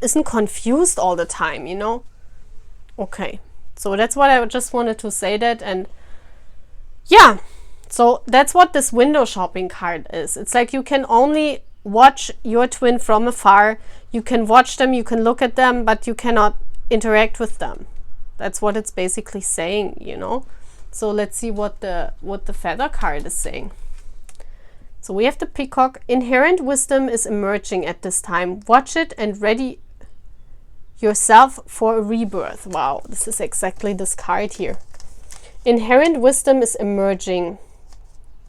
isn't confused all the time, you know. Okay, so that's what I just wanted to say that. And yeah, so that's what this window shopping card is. It's like you can only watch your twin from afar. You can watch them, you can look at them, but you cannot interact with them. That's what it's basically saying, you know. So let's see what the feather card is saying. So we have the peacock. Inherent wisdom is emerging at this time. Watch it and ready yourself for a rebirth. Wow, this is exactly this card here. Inherent wisdom is emerging.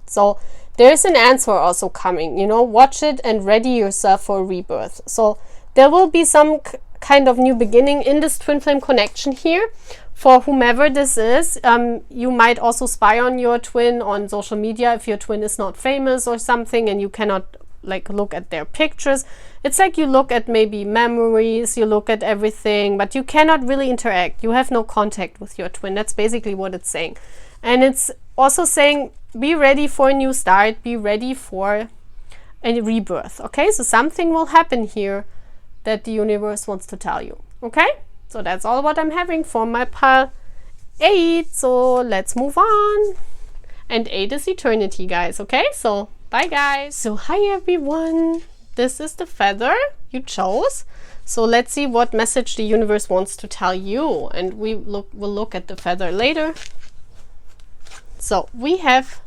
So there's an answer also coming, you know. Watch it and ready yourself for a rebirth. So there will be some kind of new beginning in this twin flame connection here for whomever this is. You might also spy on your twin on social media if your twin is not famous or something, and you cannot like look at their pictures. It's like you look at maybe memories, you look at everything, but you cannot really interact. You have no contact with your twin. That's basically what it's saying. And it's also saying, be ready for a new start, be ready for a rebirth. Okay, so something will happen here that the universe wants to tell you. Okay, so that's all what I'm having for my pile 8. So let's move on. And 8 is eternity, guys. Okay, so bye, guys. So hi, everyone. This is the feather you chose. So let's see what message the universe wants to tell you. And we'll look at the feather later. So we have,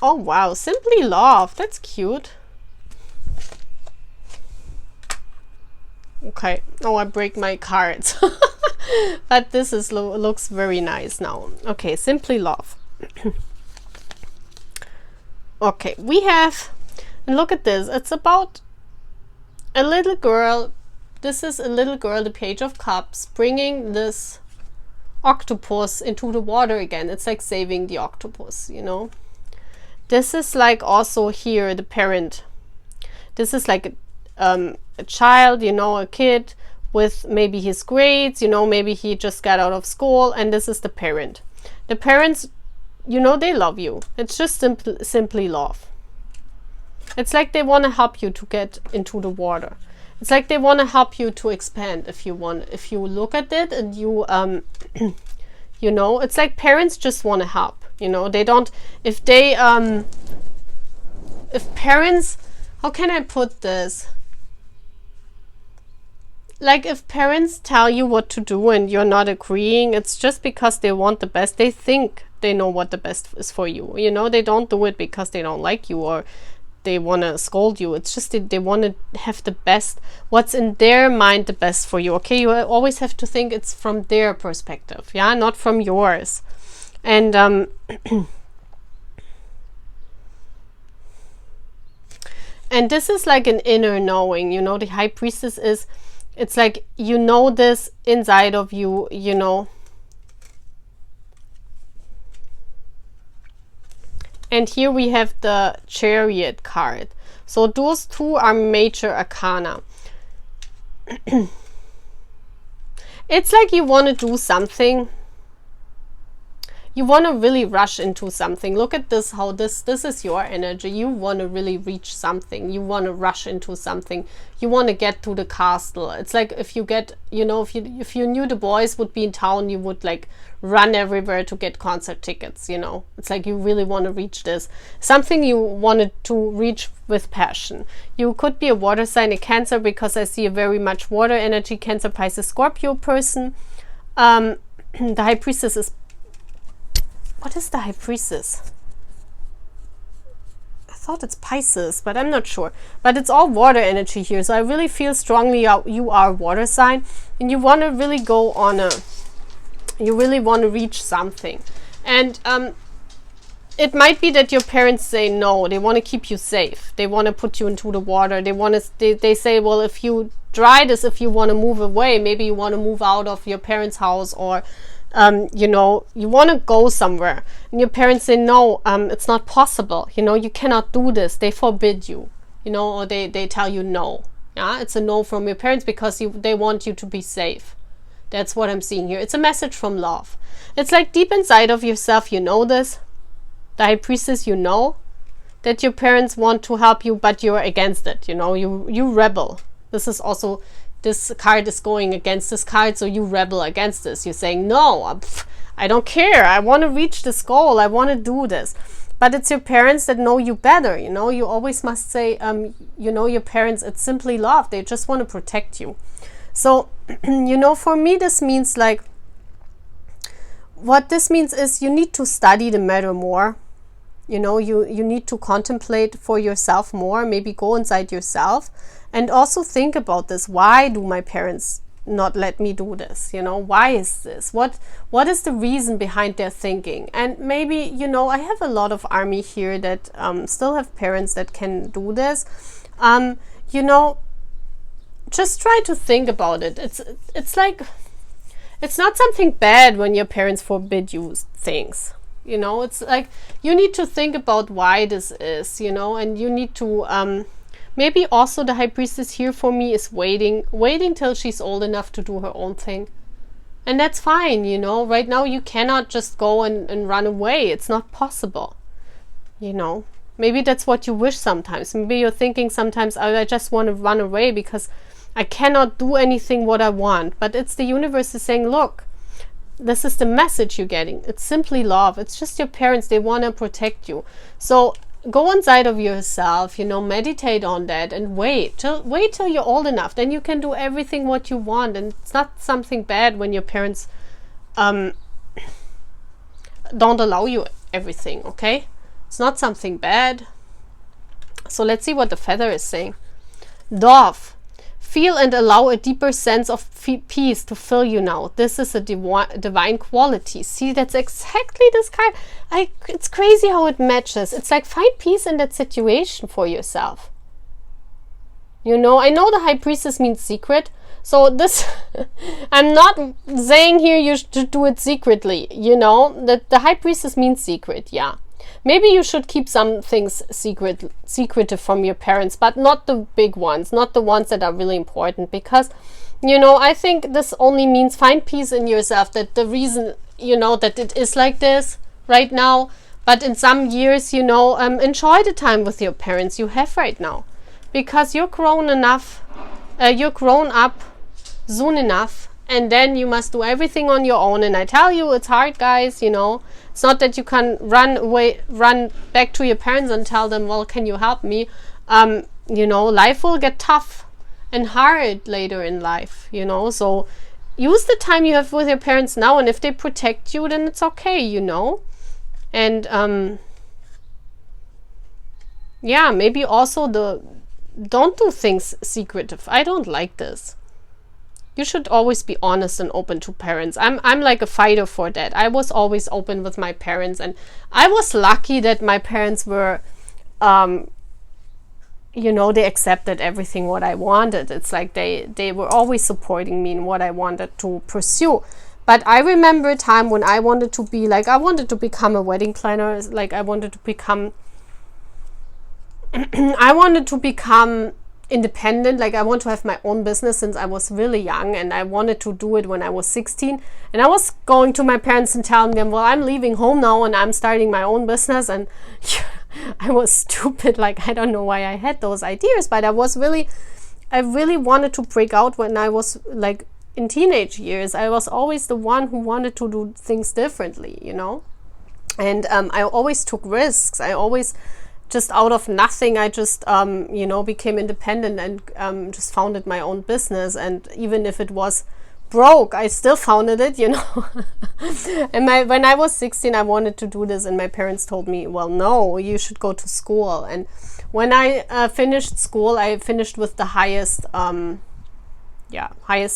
oh wow, simply love. That's cute. Okay, oh, I break my cards. But this is looks very nice now. Okay, simply love. Okay, we have, and look at this. It's about a little girl. This is a little girl, the Page of Cups, bringing this octopus into the water again. It's like saving the octopus, you know. This is like also here the parent. This is like a child, you know, a kid with maybe his grades, you know, maybe he just got out of school, and this is the parent. The parents, you know, they love you. It's just simply love. It's like they want to help you to get into the water. It's like they want to help you to expand if you want. If you look at it and you you know, it's like parents just want to help, you know. They don't, if they if parents, how can I put this? Like if parents tell you what to do and you're not agreeing, it's just because they want the best. They think they know what the best is for you, you know. They don't do it because they don't like you or they want to scold you. It's just they want to have the best, what's in their mind, the best for you. Okay, you always have to think it's from their perspective, yeah, not from yours. And and this is like an inner knowing, you know. The High Priestess is, it's like, you know, this inside of you, you know. And here we have the Chariot card. So those two are major arcana. It's like you want to do something. You want to really rush into something. Look at this, how this is your energy. You want to really reach something. You want to rush into something. You want to get to the castle. It's like if you get, you know, if you knew the boys would be in town, you would like run everywhere to get concert tickets, you know. It's like you really want to reach this. Something you wanted to reach with passion. You could be a water sign, a Cancer, because I see a very much water energy, Cancer, Pisces, Scorpio person. The High Priestess is, what is the High Priestess? I thought it's Pisces, but I'm not sure. But it's all water energy here. So I really feel strongly you are a water sign. And you want to really go on a, you really want to reach something. And it might be that your parents say no. They want to keep you safe. They want to put you into the water. They want to, they say, well, if you try this, if you want to move away, maybe you want to move out of your parents' house, or you know, you want to go somewhere and your parents say, no, it's not possible, you know, you cannot do this, they forbid you, you know, or they tell you no. Yeah, it's a no from your parents because they want you to be safe. That's what I'm seeing here. It's a message from love. It's like deep inside of yourself, you know this. The High Priestess, you know that your parents want to help you, but you're against it. You know, you rebel. This is also, this card is going against this card, so you rebel against this. You're saying, no, I don't care. I want to reach this goal. I want to do this. But it's your parents that know you better, you know. You always must say, you know, your parents, it's simply love. They just want to protect you. So, you know, for me, this means like, what this means is you need to study the matter more. You know, you need to contemplate for yourself more, maybe go inside yourself and also think about this. Why do my parents not let me do this? You know, why is this? What is the reason behind their thinking? And maybe, you know, I have a lot of army here that still have parents that can do this. You know, just try to think about it. It's like, it's not something bad when your parents forbid you things. You know, it's like you need to think about why this is, you know, and you need to maybe also the High Priestess here for me is waiting till she's old enough to do her own thing. And that's fine, you know. Right now you cannot just go and run away. It's not possible, you know. Maybe that's what you wish sometimes. Maybe you're thinking sometimes, oh, I just want to run away because I cannot do anything what I want. But it's the universe is saying, look, this is the message you're getting. It's simply love. It's just your parents. They want to protect you. So go inside of yourself, you know, meditate on that and wait till you're old enough. Then you can do everything what you want. And it's not something bad when your parents don't allow you everything, okay? It's not something bad. So let's see what the feather is saying. Dove. Feel and allow a deeper sense of peace to fill you now. This is a divine quality. See, that's exactly this card. It's crazy how it matches. It's like find peace in that situation for yourself. You know, I know the High Priestess means secret. So this, I'm not saying here you should do it secretly. You know, that the High Priestess means secret, yeah. Maybe you should keep some things secretive from your parents, but not the big ones, not the ones that are really important, because, you know, I think this only means find peace in yourself, that the reason, you know, that it is like this right now, but in some years, you know, enjoy the time with your parents you have right now, because you're grown enough, you're grown up soon enough, and then you must do everything on your own. And I tell you, it's hard, guys, you know. It's not that you can run back to your parents and tell them, well, can you help me? You know, life will get tough and hard later in life, you know. So use the time you have with your parents now, and if they protect you, then it's okay, you know. And yeah, maybe also don't do things secretive. I don't like this. You should always be honest and open to parents. I'm like a fighter for that. I was always open with my parents, and I was lucky that my parents were, you know, they accepted everything what I wanted. It's like they were always supporting me in what I wanted to pursue. But I remember a time when I wanted to be like, I wanted to become a wedding planner. Like I wanted to become, I wanted to become independent. Like I want to have my own business since I was really young, and I wanted to do it when I was 16. And I was going to my parents and telling them, well, I'm leaving home now and I'm starting my own business. And I was stupid. Like I don't know why I had those ideas, but I really wanted to break out when I was like in teenage years. I was always the one who wanted to do things differently, you know. And I always took risks. I always just out of nothing, I just, you know, became independent and just founded my own business. And even if it was broke, I still founded it, you know. And when I was 16, I wanted to do this, and my parents told me, well, no, you should go to school. And when I finished school, I finished with the highest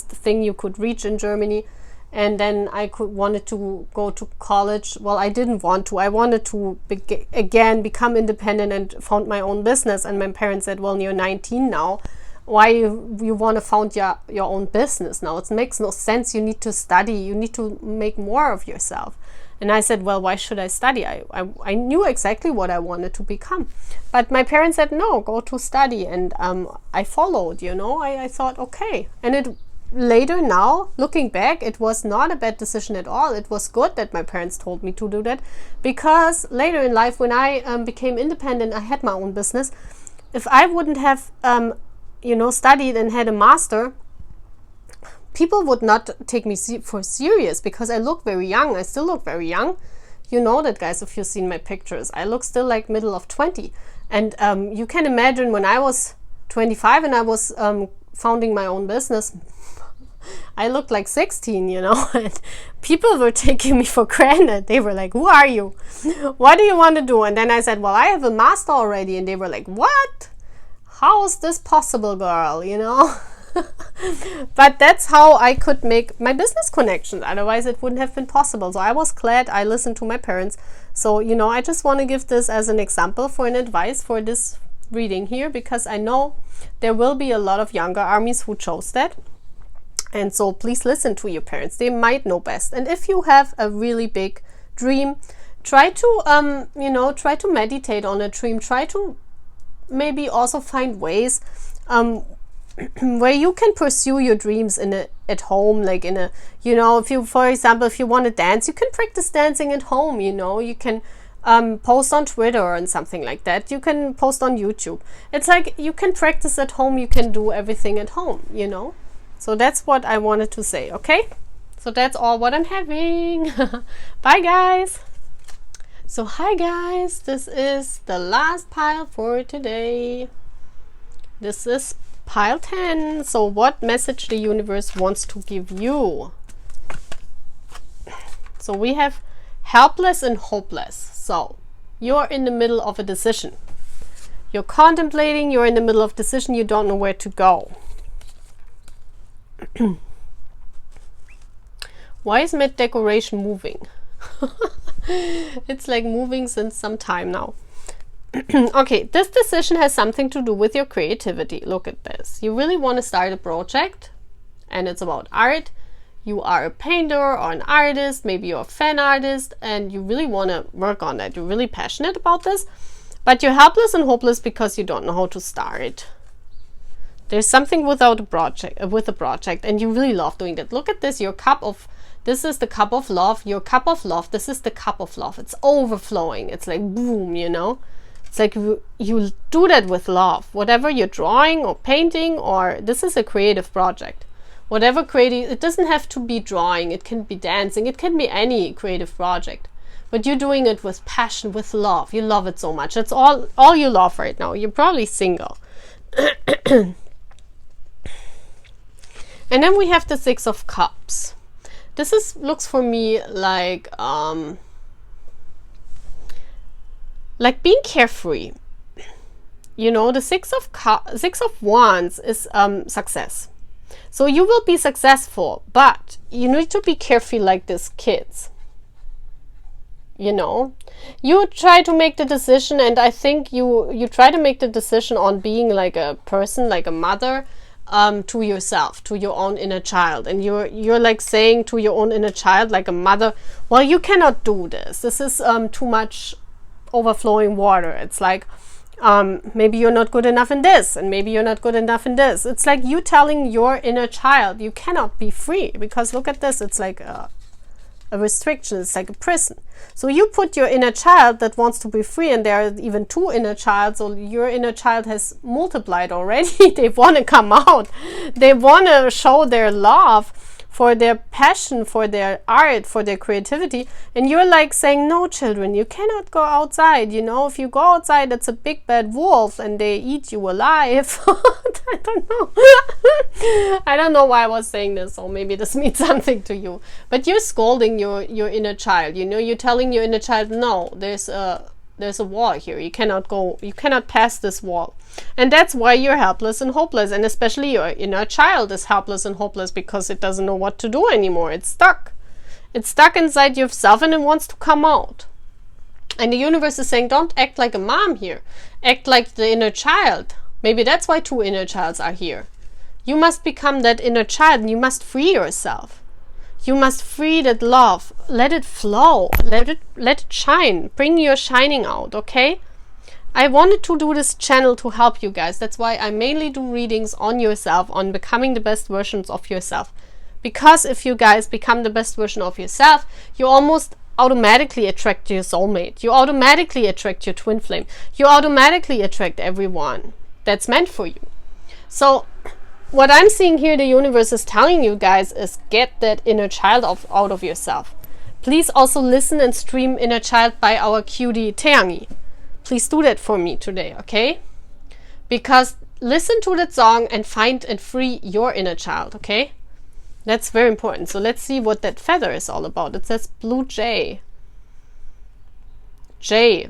thing you could reach in Germany. And then I wanted to go to college. Well, I didn't want to. I wanted to again become independent and found my own business. And my parents said, well, you're 19 now. you want to found your own business now? It makes no sense. You need to study. You need to make more of yourself. And I said, well, why should I study? I knew exactly what I wanted to become. But my parents said, no, go to study. And I followed, you know. I thought, okay. And it later now, looking back, it was not a bad decision at all. It was good that my parents told me to do that. Because later in life, when I became independent, I had my own business. If I wouldn't have, studied and had a master, people would not take me for serious because I look very young. I still look very young. You know that, guys, if you've seen my pictures. I look still like middle of 20. And you can imagine when I was 25 and I was founding my own business, I looked like 16, you know. And people were taking me for granted. They were like, who are you? What do you want to do? And then I said, well, I have a master already. And they were like, what? How is this possible, girl? You know. But that's how I could make my business connections. Otherwise it wouldn't have been possible. So I was glad I listened to my parents. So, you know, I just want to give this as an example for an advice for this reading here, because I know there will be a lot of younger armies who chose that. And so please listen to your parents. They might know best. And if you have a really big dream, try to try to meditate on a dream. Try to maybe also find ways where you can pursue your dreams at home, like in a, you know, if you, for example, if you want to dance, you can practice dancing at home, you know, you can post on Twitter and something like that. You can post on YouTube. It's like you can practice at home, you can do everything at home, you know. So that's what I wanted to say, okay? So that's all what I'm having. Bye, guys. So hi, guys. This is the last pile for today. This is pile 10. So what message the universe wants to give you? So we have helpless and hopeless. So you're in the middle of a decision. You're contemplating, you're in the middle of decision, you don't know where to go. Why is my decoration moving? It's like moving since some time now. Okay, this decision has something to do with your creativity. Look at this. You really want to start a project and it's about art. You are a painter or an artist, maybe you're a fan artist, and you really want to work on that. You're really passionate about this, but you're helpless and hopeless because you don't know how to start. There's something without a project, with a project, and you really love doing that. Look at this, this is the cup of love, your cup of love, this is the cup of love. It's overflowing. It's like boom, you know. It's like you do that with love. Whatever you're drawing or painting, or this is a creative project. Whatever creative, it doesn't have to be drawing, it can be dancing, it can be any creative project. But you're doing it with passion, with love. You love it so much. It's all you love right now. You're probably single. And then we have the Six of Cups. This looks for me like being carefree. You know, the Six of Wands is success. So you will be successful, but you need to be careful like these kids. You know, you try to make the decision, and I think you try to make the decision on being like a person, like a mother, to yourself, to your own inner child, and you're like saying to your own inner child, like a mother, well, you cannot do this. This is too much overflowing water. It's like maybe you're not good enough in this, and maybe you're not good enough in this. It's like you telling your inner child you cannot be free, because look at this. It's like a restriction. It's like a prison. So you put your inner child that wants to be free, and there are even two inner child, so your inner child has multiplied already. They want to come out. They want to show their love for their passion, for their art, for their creativity, and you're like saying, no, children, you cannot go outside. You know, if you go outside, it's a big bad wolf and they eat you alive. I don't know. I don't know why I was saying this, or maybe this means something to you, but you're scolding your inner child. You know, you're telling your inner child, no, there's a wall here. You cannot go, you cannot pass this wall. And that's why you're helpless and hopeless. And especially your inner child is helpless and hopeless because it doesn't know what to do anymore. It's stuck. It's stuck inside yourself and it wants to come out. And the universe is saying, don't act like a mom here. Act like the inner child. Maybe that's why 2 inner childs are here. You must become that inner child and you must free yourself. You must free that love. Let it flow. Let it shine. Bring your shining out, okay? I wanted to do this channel to help you guys. That's why I mainly do readings on yourself, on becoming the best versions of yourself. Because if you guys become the best version of yourself, you almost automatically attract your soulmate. You automatically attract your twin flame. You automatically attract everyone that's meant for you. So what I'm seeing here, the universe is telling you guys, is get that inner child out of yourself. Please also listen and stream Inner Child by our cutie Teangi. Please do that for me today, okay? Because listen to that song and find and free your inner child, okay? That's very important. So let's see what that feather is all about. It says blue jay. Jay.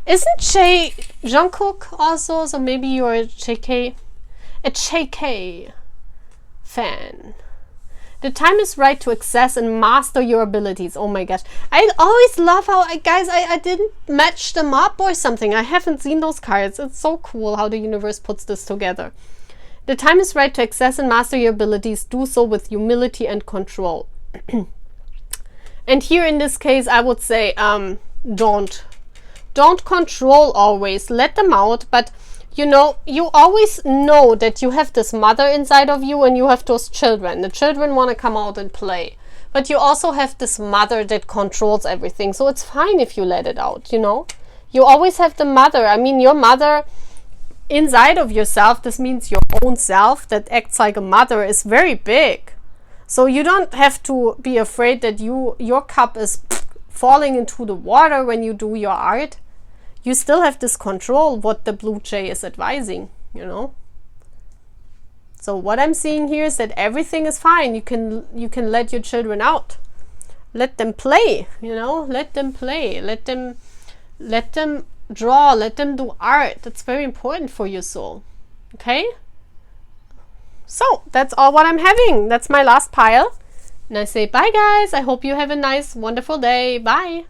Isn't Jay Jungkook also? So maybe you're a JK fan. The time is right to access and master your abilities. Oh my gosh. I always love how, guys, I didn't match them up or something. I haven't seen those cards. It's so cool how the universe puts this together. The time is right to access and master your abilities. Do so with humility and control. And here in this case, I would say, don't control always. Let them out, but you know, you always know that you have this mother inside of you and you have those children. The children want to come out and play. But you also have this mother that controls everything. So it's fine if you let it out, you know. You always have the mother. I mean, your mother inside of yourself, this means your own self that acts like a mother, is very big. So you don't have to be afraid that your cup is falling into the water when you do your art. You still have this control, what the blue jay is advising, you know. So what I'm seeing here is that everything is fine. You can let your children out. Let them play, you know. Let them play. Let them draw. Let them do art. That's very important for your soul. Okay? So that's all what I'm having. That's my last pile. And I say bye guys. I hope you have a nice, wonderful day. Bye.